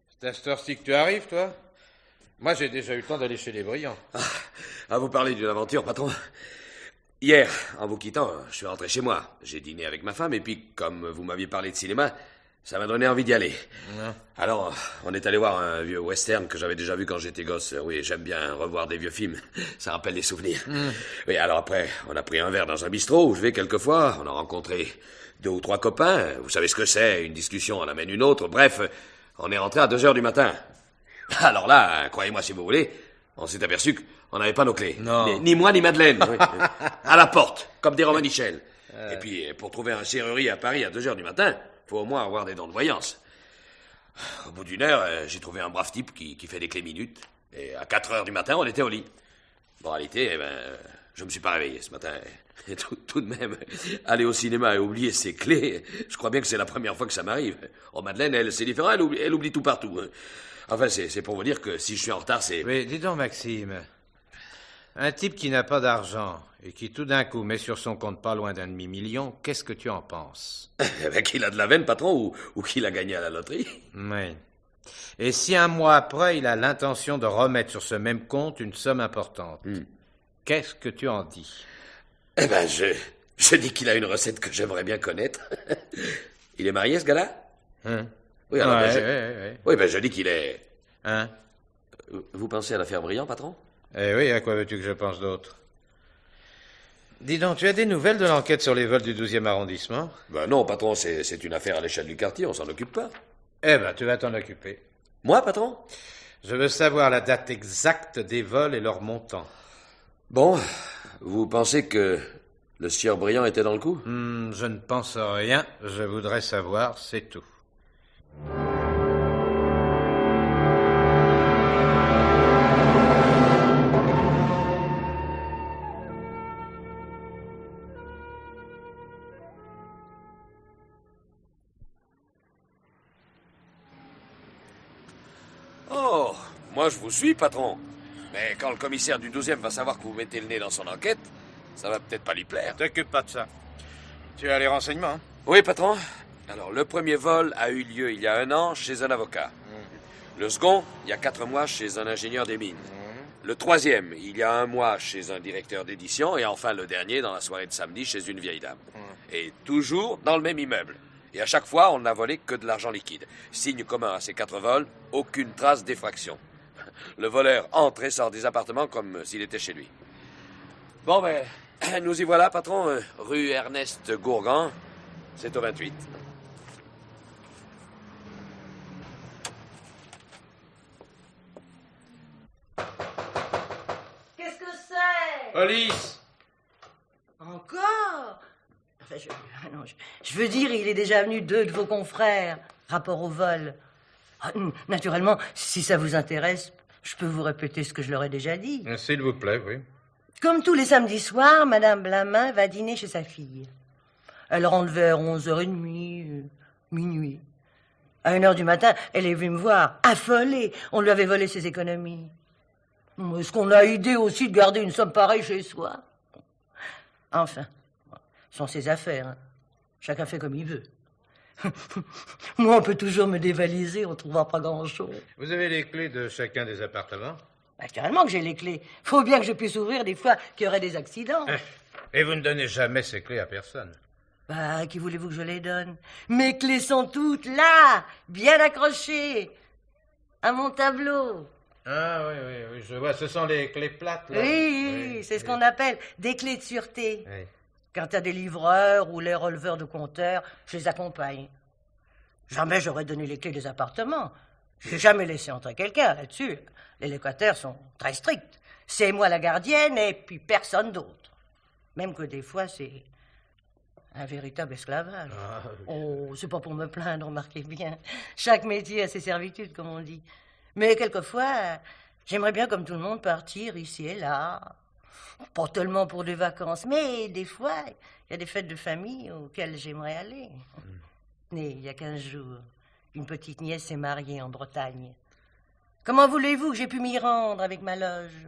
C'est à cette heure-ci que tu arrives, toi? Moi, j'ai déjà eu le temps d'aller chez les Briand. À vous parler d'une aventure, patron. Hier, en vous quittant, je suis rentré chez moi. J'ai dîné avec ma femme, et puis, comme vous m'aviez parlé de cinéma, ça m'a donné envie d'y aller. Alors, on est allé voir un vieux western que j'avais déjà vu quand j'étais gosse. Oui, j'aime bien revoir des vieux films. Ça rappelle des souvenirs. Oui, alors après, on a pris un verre dans un bistrot où je vais quelquefois. On a rencontré 2 ou 3 copains. Vous savez ce que c'est, une discussion en amène une autre. Bref, on est rentré à 2 heures du matin. Alors là, croyez-moi si vous voulez, on s'est aperçu qu'on n'avait pas nos clés. Non. Ni moi, ni Madeleine. Oui. À la porte, comme des Romanichels. Et puis, pour trouver un serrurier à Paris à 2 heures du matin, faut au moins avoir des dents de voyance. Au bout d'1 heure, j'ai trouvé un brave type qui fait des clés minutes. Et à 4 heures du matin, on était au lit. En réalité, je me suis pas réveillé ce matin. Et tout de même, aller au cinéma et oublier ses clés, je crois bien que c'est la première fois que ça m'arrive. Oh, Madeleine, elle, c'est différent, elle oublie tout partout. Enfin, c'est pour vous dire que si je suis en retard, c'est... Mais dis donc, Maxime, un type qui n'a pas d'argent et qui tout d'un coup met sur son compte pas loin d'un demi-million, qu'est-ce que tu en penses? Qu'il a de la veine, patron, ou qu'il a gagné à la loterie. Oui. Et si 1 mois après, il a l'intention de remettre sur ce même compte une somme importante, qu'est-ce que tu en dis? Eh ben, je dis qu'il a une recette que j'aimerais bien connaître. Il est marié, ce gars-là? Oui, alors, oui, je dis qu'il est... Hein? Vous pensez à l'affaire Briand, patron? Eh oui, à quoi veux-tu que je pense d'autre? Dis donc, tu as des nouvelles de l'enquête sur les vols du 12e arrondissement? Ben non, patron, c'est une affaire à l'échelle du quartier, on s'en occupe pas. Eh ben, tu vas t'en occuper. Moi, patron? Je veux savoir la date exacte des vols et leur montant. Bon, vous pensez que le sieur Briand était dans le coup? Je ne pense à rien, je voudrais savoir, c'est tout. Oh, moi je vous suis, patron. Mais quand le commissaire du 12e va savoir que vous mettez le nez dans son enquête, ça va peut-être pas lui plaire. T'occupe pas de ça. Tu as les renseignements, hein? Oui, patron. Alors, le premier vol a eu lieu il y a 1 an chez un avocat. Le second, il y a 4 mois chez un ingénieur des mines. Le troisième, il y a 1 mois chez un directeur d'édition. Et enfin, le dernier, dans la soirée de samedi, chez une vieille dame. Et toujours dans le même immeuble. Et à chaque fois, on n'a volé que de l'argent liquide. Signe commun à ces 4 vols, aucune trace d'effraction. Le voleur entre et sort des appartements comme s'il était chez lui. Bon, ben, nous y voilà, patron. Rue Ernest Gourgan. C'est au 28. Qu'est-ce que c'est? Police! Encore? Enfin, je veux dire, il est déjà venu 2 de vos confrères, rapport au vol. Ah, naturellement, si ça vous intéresse, je peux vous répéter ce que je leur ai déjà dit. S'il vous plaît, oui. Comme tous les samedis soirs, Madame Blamin va dîner chez sa fille. Elle rentre vers 11h30, minuit. À 1h du matin, elle est venue me voir, affolée. On lui avait volé ses économies. Est-ce qu'on a idée aussi de garder une somme pareille chez soi? Enfin, ce sont ses affaires. Hein. Chacun fait comme il veut. Moi, on peut toujours me dévaliser, on ne trouvera pas grand-chose. Vous avez les clés de chacun des appartements? Naturellement que j'ai les clés. Faut bien que je puisse ouvrir des fois qu'il y aurait des accidents. Et vous ne donnez jamais ces clés à personne? Bah, qui voulez-vous que je les donne? Mes clés sont toutes là, bien accrochées, à mon tableau. Ah oui, je vois, ce sont les clés plates, là. Oui, c'est ce qu'on appelle des clés de sûreté. Oui. Quand il y a des livreurs ou les releveurs de compteurs, je les accompagne. Jamais j'aurais donné les clés des appartements. J'ai jamais laissé entrer quelqu'un là-dessus. Les locataires sont très stricts. C'est moi la gardienne et puis personne d'autre. Même que des fois, c'est un véritable esclavage. Ah, oui. Oh, c'est pas pour me plaindre, remarquez bien. Chaque métier a ses servitudes, comme on dit. Mais quelquefois, j'aimerais bien, comme tout le monde, partir ici et là. Pas tellement pour des vacances, mais des fois, il y a des fêtes de famille auxquelles j'aimerais aller. Mais il y a 15 jours, une petite nièce s'est mariée en Bretagne. Comment voulez-vous que j'ai pu m'y rendre avec ma loge?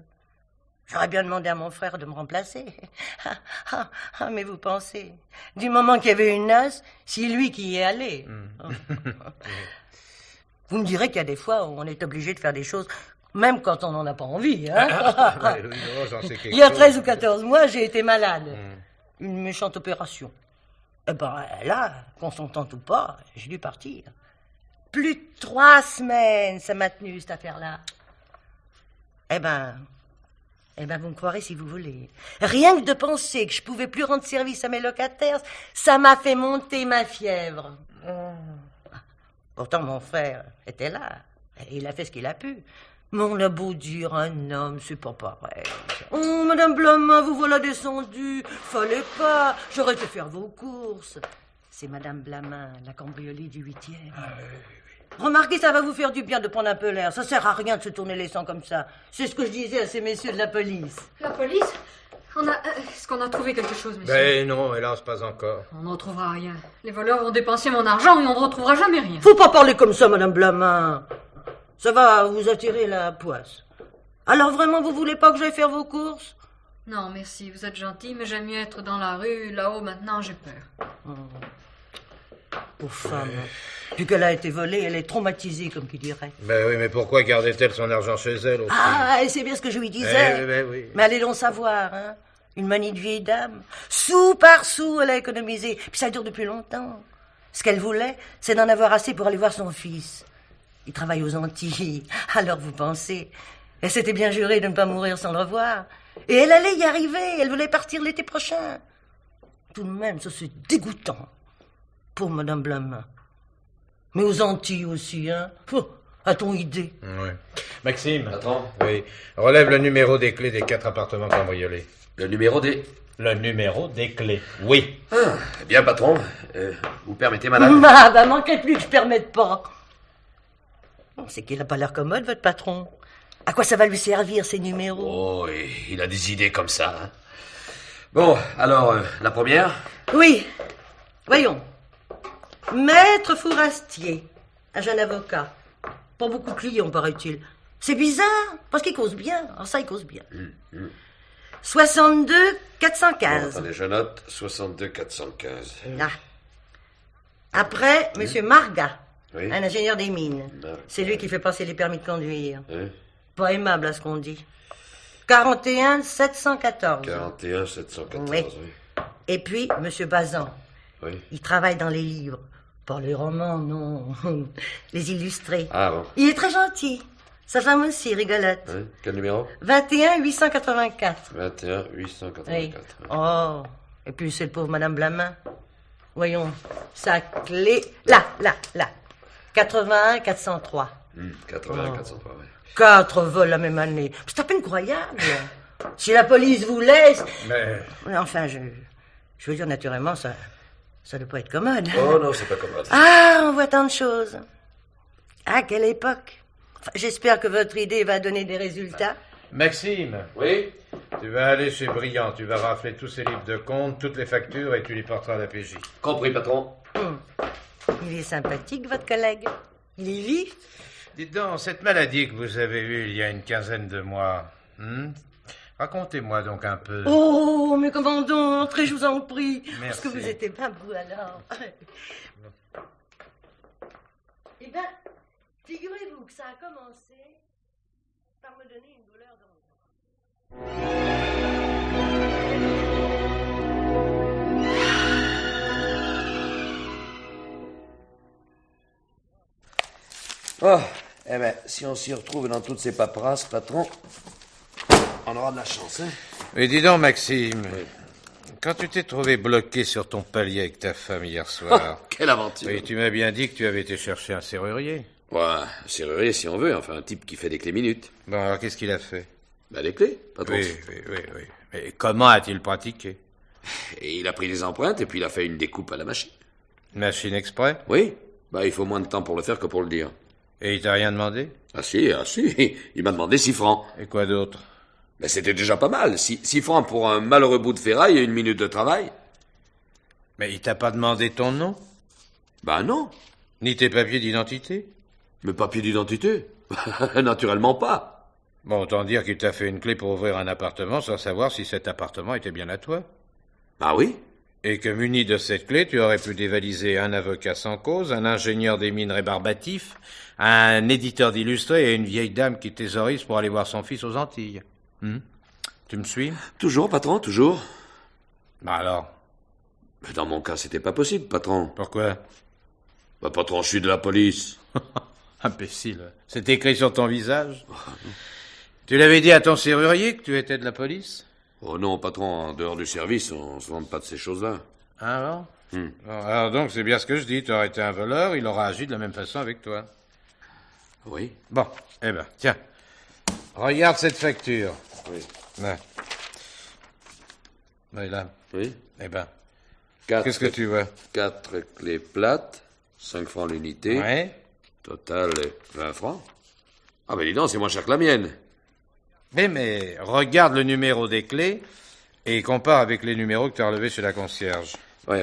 J'aurais bien demandé à mon frère de me remplacer. Mais vous pensez, du moment qu'il y avait une noce, c'est lui qui y est allé. Vous me direz qu'il y a des fois où on est obligé de faire des choses, même quand on n'en a pas envie. Hein? Oui, j'en sais quelque Il y a chose. 13 ou 14 mois, j'ai été malade. Une méchante opération. Eh ben là, consentante ou pas, j'ai dû partir. Plus de 3 semaines, ça m'a tenu, cette affaire-là. Eh ben, vous me croirez si vous voulez. Rien que de penser que je pouvais plus rendre service à mes locataires, ça m'a fait monter ma fièvre. Pourtant, mon frère était là. Et il a fait ce qu'il a pu. Mais on a beau dire un homme, c'est pas pareil. Oh, Madame Blamin, vous voilà descendue. Fallait pas. J'aurais été faire vos courses. C'est Madame Blamin, la cambriolée du 8e. Remarquez, ça va vous faire du bien de prendre un peu l'air. Ça sert à rien de se tourner les sangs comme ça. C'est ce que je disais à ces messieurs de la police. La police? Est-ce qu'on a trouvé quelque chose, monsieur? Ben non, hélas, pas encore. On n'en trouvera rien. Les voleurs vont dépenser mon argent et on ne retrouvera jamais rien. Faut pas parler comme ça, Madame Blamin. Ça va vous attirer la poisse. Alors vraiment, vous voulez pas que j'aille faire vos courses? Non, merci, vous êtes gentil, mais j'aime mieux être dans la rue. Là-haut, maintenant, j'ai peur. Pauvre femme. Vu qu'elle a été volée, elle est traumatisée, comme qui dirait. Ben oui, mais pourquoi gardait-elle son argent chez elle aussi? Ah, et c'est bien ce que je lui disais. Oui. Mais allez donc savoir, hein. Une manie de vieille dame. Sou par sou, elle a économisé. Puis ça dure depuis longtemps. Ce qu'elle voulait, c'est d'en avoir assez pour aller voir son fils. Il travaille aux Antilles. Alors vous pensez, elle s'était bien jurée de ne pas mourir sans le revoir. Et elle allait y arriver. Elle voulait partir l'été prochain. Tout de même, ça c'est dégoûtant. Pour Madame Blamin. Mais aux Antilles aussi, hein. A-t-on idée? Oui. Maxime. Attends. Oui. Relève le numéro des clés des 4 appartements cambriolés. Le numéro des... Le numéro des clés, oui. Eh bien, patron, vous permettez, madame? Manquerait plus que je permette pas. C'est qu'il n'a pas l'air commode, votre patron. À quoi ça va lui servir, ces numéros? Oh, il a des idées comme ça. Hein. Bon, alors, la première? Oui. Voyons. Maître Fourastier, un jeune avocat. Pas beaucoup de clients, paraît-il. C'est bizarre, parce qu'il cause bien. Alors ça, il cause bien. 62 415. Bon, attendez, je note 62 415. Là. Après, Monsieur Marga, Oui. un ingénieur des mines. Marga. C'est lui qui fait passer les permis de conduire. Hein? Pas aimable à ce qu'on dit. 41 714. 41 714, Oui. oui. Et puis, Monsieur Bazan. Oui. Il travaille dans les livres. Pas les romans, non. Les illustrés. Ah bon. Il est très gentil. Sa femme aussi, rigolote. Hein? Quel numéro? 21 884. 21 884. Oui. Oh. Et puis, c'est le pauvre Madame Blamin. Voyons, sa clé. Là. 81 403. 80 403, oui. 4 vols la même année. C'est à peine croyable. Si la police vous laisse... Mais... Enfin, je veux dire, naturellement, ça ne doit pas être commode. Oh non, c'est pas commode. Ah, on voit tant de choses. À quelle époque? Enfin, j'espère que votre idée va donner des résultats. Maxime. Oui? Tu vas aller chez Briand, tu vas rafler tous ses livres de compte, toutes les factures et tu les porteras à la PJ. Compris, patron. Il est sympathique, votre collègue. Il est vif. Dites donc, cette maladie que vous avez eue il y a une quinzaine de mois, racontez-moi donc un peu. Oh, mais comment donc? Entrez, je vous en prie. Merci. Parce que vous étiez pas vous alors. Eh bien, figurez-vous que ça a commencé par me donner une douleur Oh, eh ben, si on s'y retrouve dans toutes ces paperasses, patron, on aura de la chance, hein? Mais dis donc, Maxime, quand tu t'es trouvé bloqué sur ton palier avec ta femme hier soir... Quelle aventure! Oui, tu m'as bien dit que tu avais été chercher un serrurier. Ouais, un serrurier si on veut, enfin un type qui fait des clés minutes. Bon, alors qu'est-ce qu'il a fait? Ben des clés, patron. Oui. Mais comment a-t-il pratiqué? Et il a pris des empreintes et puis il a fait une découpe à la machine. Machine exprès? Oui, bah il faut moins de temps pour le faire que pour le dire. Et il t'a rien demandé? Ah si, il m'a demandé 6 francs. Et quoi d'autre? Ben c'était déjà pas mal, 6 francs pour un malheureux bout de ferraille et 1 minute de travail. Mais il t'a pas demandé ton nom? Ben non. Ni tes papiers d'identité? Mes papiers d'identité? Naturellement pas. Bon, autant dire qu'il t'a fait une clé pour ouvrir un appartement sans savoir si cet appartement était bien à toi. Ah oui? Et que muni de cette clé, tu aurais pu dévaliser un avocat sans cause, un ingénieur des mines rébarbatif, un éditeur d'illustrés et une vieille dame qui thésaurise pour aller voir son fils aux Antilles. Tu me suis? Toujours, patron, toujours. Bah alors? Mais dans mon cas, c'était pas possible, patron. Pourquoi? Bah, patron, je suis de la police. Imbécile. C'est écrit sur ton visage. Tu l'avais dit à ton serrurier que tu étais de la police? Oh non, patron, en dehors du service, on se vante pas de ces choses-là. Ah bon? Bon, alors donc, c'est bien ce que je dis. Tu aurais été un voleur, il aura agi de la même façon avec toi. Oui. Bon, eh ben, tiens. Regarde cette facture. Oui. Là. Oui, là. Oui. Eh ben, 4, qu'est-ce que tu vois? 4 clés plates, 5 francs l'unité. Ouais. Total, 20 francs. Ah ben dis donc, c'est moins cher que la mienne. Mais regarde le numéro des clés et compare avec les numéros que tu as relevés chez la concierge. Oui.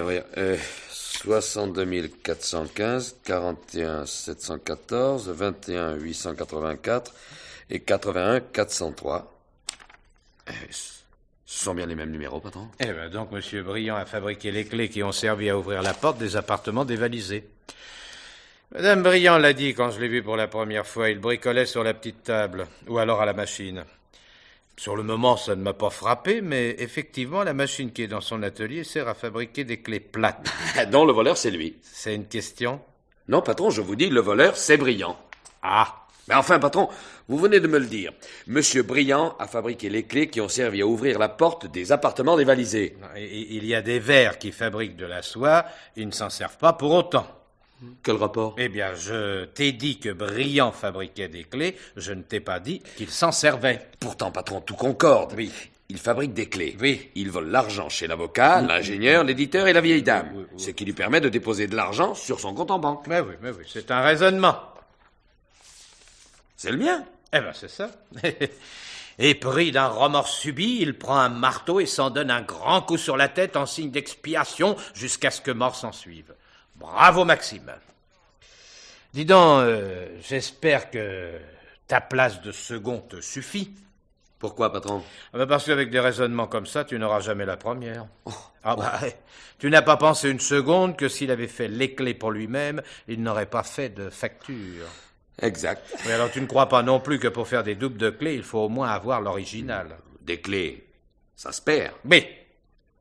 62 415, 41 714, 21 884 et 81 403. Ce sont bien les mêmes numéros, patron? Eh ben donc, M. Briand a fabriqué les clés qui ont servi à ouvrir la porte des appartements dévalisés. Madame Briand l'a dit quand je l'ai vu pour la première fois. Il bricolait sur la petite table, ou alors à la machine. Sur le moment, ça ne m'a pas frappé, mais effectivement, la machine qui est dans son atelier sert à fabriquer des clés plates. Non, le voleur, c'est lui. C'est une question? Non, patron, je vous dis, le voleur, c'est Briand. Ah! Mais enfin, patron, vous venez de me le dire. Monsieur Briand a fabriqué les clés qui ont servi à ouvrir la porte des appartements dévalisés. Il y a des vers qui fabriquent de la soie, ils ne s'en servent pas pour autant. Quel rapport? Eh bien, je t'ai dit que Briand fabriquait des clés, je ne t'ai pas dit qu'il s'en servait. Pourtant, patron, tout concorde. Oui. Il fabrique des clés. Oui. Il vole l'argent chez l'avocat, l'ingénieur, l'éditeur et la vieille dame. Ce qui lui permet de déposer de l'argent sur son compte en banque. Mais oui, c'est un raisonnement. C'est le mien. Eh ben, c'est ça. Et pris d'un remords subit, il prend un marteau et s'en donne un grand coup sur la tête en signe d'expiation jusqu'à ce que mort s'en suive. Bravo, Maxime. Dis donc, j'espère que ta place de second te suffit. Pourquoi, patron? Parce qu'avec des raisonnements comme ça, tu n'auras jamais la première. Tu n'as pas pensé une seconde que s'il avait fait les clés pour lui-même, il n'aurait pas fait de facture. Exact. Mais alors tu ne crois pas non plus que pour faire des doubles de clés, il faut au moins avoir l'original. Des clés, ça se perd. Mais,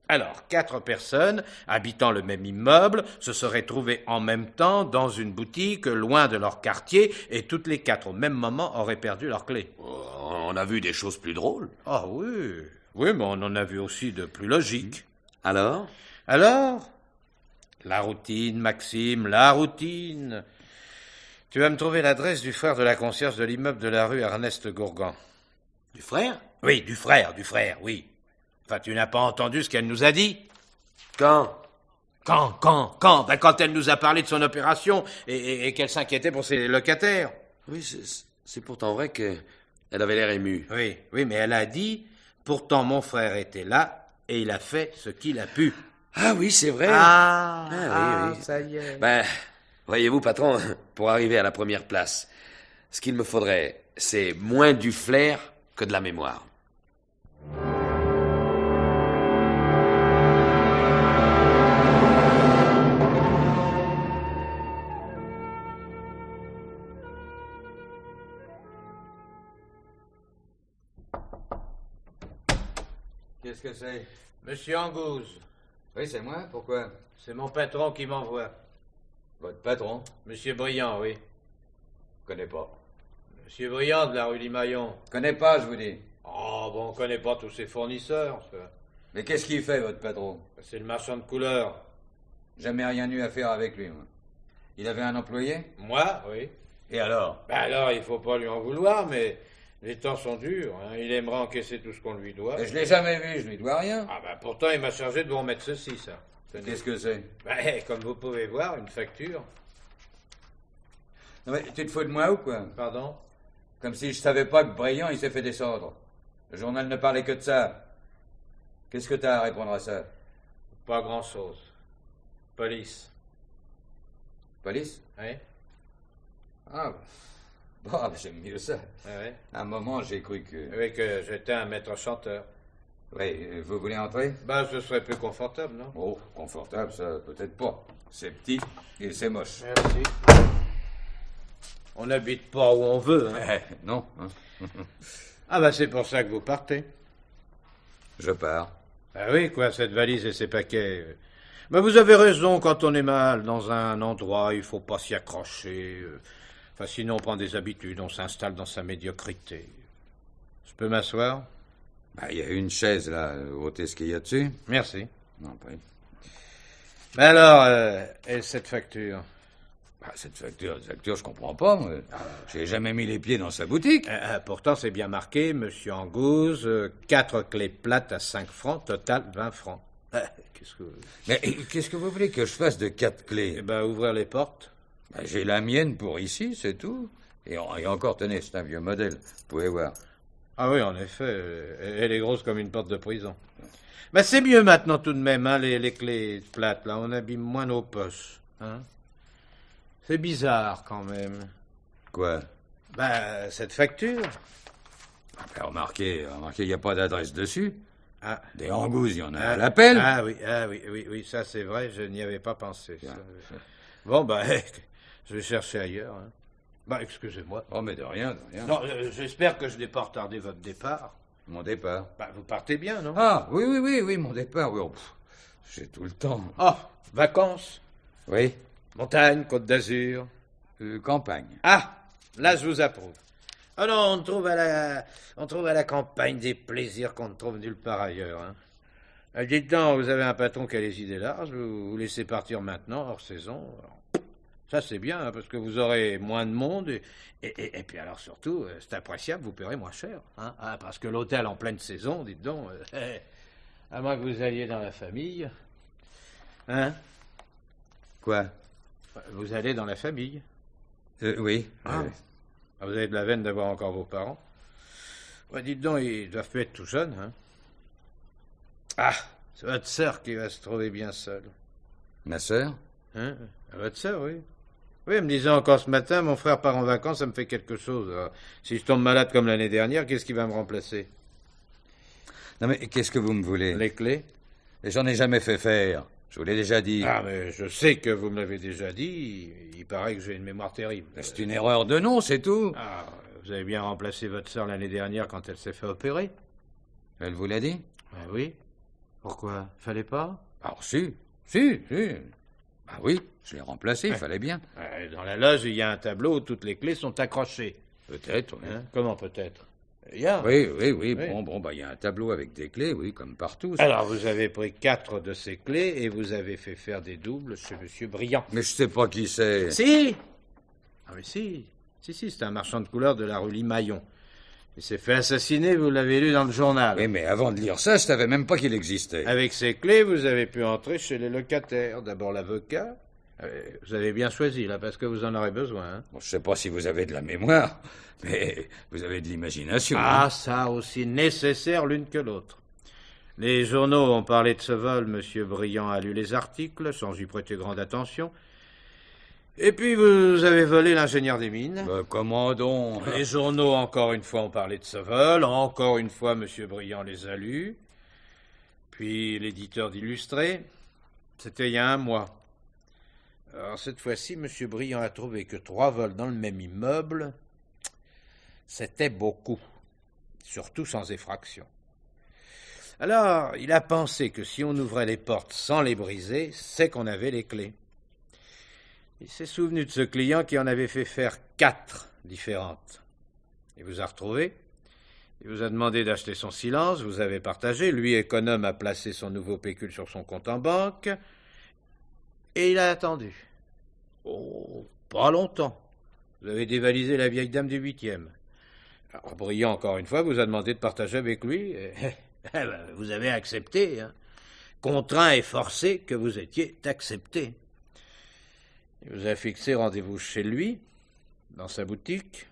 alors, 4 personnes, habitant le même immeuble, se seraient trouvées en même temps dans une boutique, loin de leur quartier, et toutes les 4 au même moment auraient perdu leurs clés. On a vu des choses plus drôles. Ah oui, oui, mais on en a vu aussi de plus logiques. Alors? Alors? La routine, Maxime, la routine. Tu vas me trouver l'adresse du frère de la concierge de l'immeuble de la rue Ernest Gourgan. Du frère? Oui, du frère, oui. Enfin, tu n'as pas entendu ce qu'elle nous a dit? Quand? Quand? Ben, quand elle nous a parlé de son opération et qu'elle s'inquiétait pour ses locataires. Oui, c'est pourtant vrai qu'elle avait l'air émue. Oui, mais elle a dit, pourtant mon frère était là et il a fait ce qu'il a pu. Ah oui, c'est vrai. Oui, ça y est. Ben, voyez-vous, patron, pour arriver à la première place, ce qu'il me faudrait, c'est moins du flair que de la mémoire. Qu'est-ce que c'est? Monsieur Angouze. Oui, c'est moi. Pourquoi? C'est mon patron qui m'envoie. Votre patron? Monsieur Briand, oui. Connais pas. Monsieur Briand de la rue Limaillon. Connais pas, je vous dis. Oh, bon, on connaît pas tous ses fournisseurs, ça. Mais qu'est-ce qu'il fait, votre patron? C'est le marchand de couleurs. Jamais rien eu à faire avec lui, moi. Il avait un employé? Moi, oui. Et alors? Ben alors, il faut pas lui en vouloir, mais les temps sont durs, hein. Il aimerait encaisser tout ce qu'on lui doit. Et je l'ai jamais vu, je lui dois rien. Ah ben pourtant, il m'a chargé de vous remettre ceci, ça. Qu'est-ce que c'est? Ben, comme vous pouvez voir, une facture. Non mais, tu te fous de moi ou quoi? Pardon? Comme si je savais pas que Briand, il s'est fait descendre. Le journal ne parlait que de ça. Qu'est-ce que t'as à répondre à ça? Pas grand-chose. Police. Police? Oui. Ah, bon, j'aime mieux ça. Oui. À un moment, j'ai cru que... Oui, que j'étais un maître chanteur. Oui, vous voulez entrer? Ben, ce serait plus confortable, non? Oh, confortable, ça, peut-être pas. C'est petit et c'est moche. Merci. On n'habite pas où on veut, hein? Non. Ah ben, c'est pour ça que vous partez. Je pars. Ah oui, quoi, cette valise et ces paquets. Ben, vous avez raison, quand on est mal dans un endroit, il faut pas s'y accrocher. Enfin, sinon, on prend des habitudes, on s'installe dans sa médiocrité. Je peux m'asseoir? Il y a une chaise, là. Ôtez ce qu'il y a dessus. Merci. Non, pas. Mais alors, et cette facture? Cette facture, je comprends pas, moi. J'ai jamais mis les pieds dans sa boutique. Pourtant, c'est bien marqué, Monsieur Angouze, 4 clés plates à 5 francs, total 20 francs. Qu'est-ce que... Mais qu'est-ce que vous voulez que je fasse de 4 clés? Eh ben, ouvrir les portes. J'ai la mienne pour ici, c'est tout. Et encore, tenez, c'est un vieux modèle. Vous pouvez voir. Ah oui, en effet, elle est grosse comme une porte de prison. Mais c'est mieux maintenant tout de même, hein, les clés plates, là, on abîme moins nos poches, hein. C'est bizarre, quand même. Quoi? Ben, cette facture. Remarquez, il n'y a pas d'adresse dessus. Ah. Des Angouzes, il y en a à l'appel. Ah oui, ça c'est vrai, je n'y avais pas pensé. Ça. Bon, ben, je vais chercher ailleurs. Hein. Ben, excusez-moi. Oh, mais de rien. Non, j'espère que je n'ai pas retardé votre départ. Mon départ? Ben, vous partez bien, non? Ah, oui, mon départ, oui. Oh, j'ai tout le temps. Oh, vacances? Oui. Montagne, Côte d'Azur? Campagne. Ah, là je vous approuve. Ah non, on trouve à la campagne des plaisirs qu'on ne trouve nulle part ailleurs. Hein. Dites donc, vous avez un patron qui a les idées larges, vous laissez partir maintenant, hors saison. Alors, ça c'est bien, hein, parce que vous aurez moins de monde, et puis alors surtout, c'est appréciable, vous paierez moins cher. Hein, parce que l'hôtel en pleine saison, dites donc, à moins que vous alliez dans la famille. Hein? Quoi? Vous allez dans la famille? Oui. Vous avez de la veine d'avoir encore vos parents? Ouais, dites donc, ils doivent plus être tout jeunes, hein? Ah, c'est votre sœur qui va se trouver bien seule. Ma sœur? Hein? Votre sœur, oui. Oui, me disant encore ce matin, mon frère part en vacances, ça me fait quelque chose. Alors, si je tombe malade comme l'année dernière, qu'est-ce qui va me remplacer? Non mais qu'est-ce que vous me voulez? Les clés? Et j'en ai jamais fait faire. Je vous l'ai déjà dit. Ah, mais je sais que vous me l'avez déjà dit. Il paraît que j'ai une mémoire terrible. C'est une erreur de nom, c'est tout. Ah, vous avez bien remplacé votre sœur l'année dernière quand elle s'est fait opérer? Elle vous l'a dit? Ben oui. Pourquoi? Fallait pas? Ah, si. Ah oui, je l'ai remplacé, il fallait bien. Dans la loge, il y a un tableau où toutes les clés sont accrochées. Peut-être, oui. Hein? Comment peut-être? Il y a. Oui. Bon, il y a un tableau avec des clés, oui, comme partout. Ça. Alors, vous avez pris 4 de ces clés et vous avez fait faire des doubles chez Monsieur Briand. Mais je sais pas qui c'est. Si! Ah mais si, c'est un marchand de couleurs de la rue Limaillon. Il s'est fait assassiner, vous l'avez lu dans le journal. Oui, mais avant de lire ça, je savais même pas qu'il existait. Avec ces clés, vous avez pu entrer chez les locataires. D'abord l'avocat. Vous avez bien choisi, là, parce que vous en aurez besoin. Hein. Bon, je sais pas si vous avez de la mémoire, mais vous avez de l'imagination. Ah, hein. ça aussi nécessaire l'une que l'autre. Les journaux ont parlé de ce vol, Monsieur Briand a lu les articles, sans y prêter grande attention. Et puis vous avez volé l'ingénieur des mines. Comment donc? Les journaux, encore une fois, ont parlé de ce vol. Encore une fois, Monsieur Briand les a lus. Puis l'éditeur d'Illustré. C'était il y a 1 mois. Alors cette fois-ci, Monsieur Briand a trouvé que 3 vols dans le même immeuble, c'était beaucoup. Surtout sans effraction. Alors, il a pensé que si on ouvrait les portes sans les briser, c'est qu'on avait les clés. Il s'est souvenu de ce client qui en avait fait faire 4 différentes. Il vous a retrouvé. Il vous a demandé d'acheter son silence. Vous avez partagé. Lui, économe, a placé son nouveau pécule sur son compte en banque. Et il a attendu. Oh, pas longtemps. Vous avez dévalisé la vieille dame du 8e. Alors, Briand, encore une fois, vous a demandé de partager avec lui. Vous avez accepté. Hein. Contraint et forcé que vous étiez accepté. Il vous a fixé rendez-vous chez lui, dans sa boutique,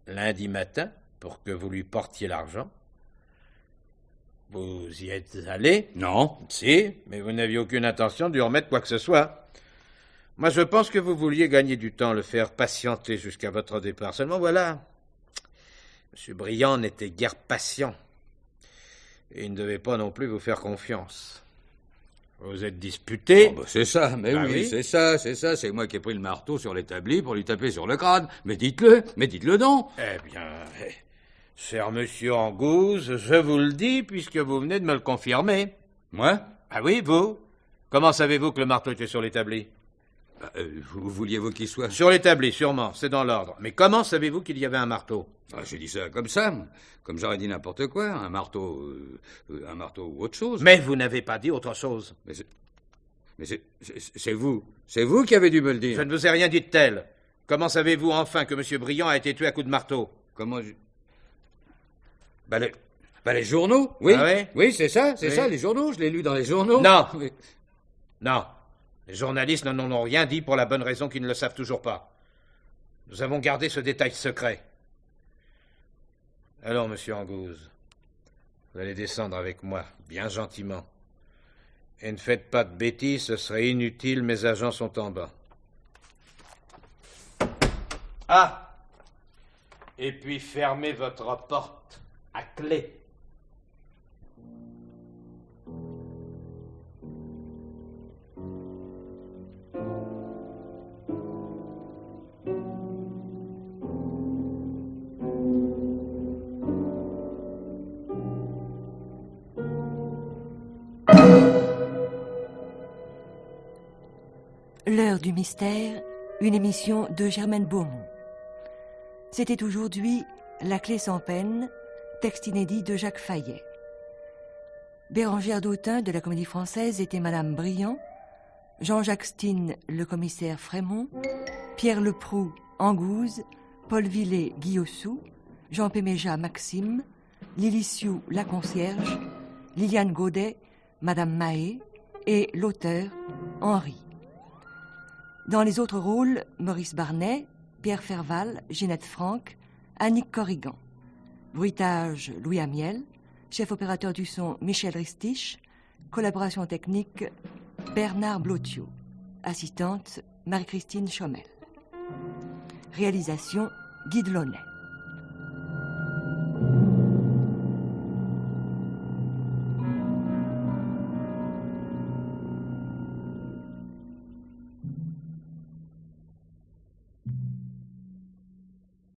lundi matin, pour que vous lui portiez l'argent. Vous y êtes allé? Non. Si, mais vous n'aviez aucune intention de lui remettre quoi que ce soit. Moi, je pense que vous vouliez gagner du temps, le faire patienter jusqu'à votre départ. Seulement, voilà, M. Briand n'était guère patient. Et il ne devait pas non plus vous faire confiance. Vous êtes disputé. Oh, c'est ça, mais Ah oui, c'est ça. C'est moi qui ai pris le marteau sur l'établi pour lui taper sur le crâne. Mais dites-le donc. Eh bien, cher monsieur Angouze, je vous le dis puisque vous venez de me le confirmer. Moi? Ah oui, vous? Comment savez-vous que le marteau était sur l'établi? Vous vouliez-vous qu'il soit? Sur l'établi, sûrement, c'est dans l'ordre. Mais comment savez-vous qu'il y avait un marteau? J'ai dit ça, comme j'aurais dit n'importe quoi, un marteau ou autre chose. Mais vous n'avez pas dit autre chose. Mais c'est vous qui avez dû me le dire. Je ne vous ai rien dit de tel. Comment savez-vous enfin que M. Briand a été tué à coups de marteau? Comment les journaux, oui. Ah ouais? Oui, c'est ça, les journaux, je l'ai lu dans les journaux. Non. Non. Les journalistes n'en ont rien dit pour la bonne raison qu'ils ne le savent toujours pas. Nous avons gardé ce détail secret. Alors, monsieur Angouze, vous allez descendre avec moi, bien gentiment. Et ne faites pas de bêtises, ce serait inutile, mes agents sont en bas. Ah! Et puis fermez votre porte à clé. L'heure du mystère, une émission de Germaine Beaumont. C'était aujourd'hui La clé sans peine, texte inédit de Jacques Fayet. Bérengère Dautin de la Comédie Française était Madame Briand, Jean-Jacques Stin, le commissaire Frémont, Pierre Leproux, Angouze, Paul Villet, Guillossou, Jean Péméja, Maxime, Lily Sioux, la concierge, Liliane Gaudet, Madame Mahé et l'auteur, Henri. Dans les autres rôles, Maurice Barnet, Pierre Ferval, Ginette Franck, Annick Corrigan. Bruitage, Louis Amiel. Chef opérateur du son, Michel Ristich. Collaboration technique, Bernard Blotio. Assistante, Marie-Christine Chomel. Réalisation Guy Delaunay.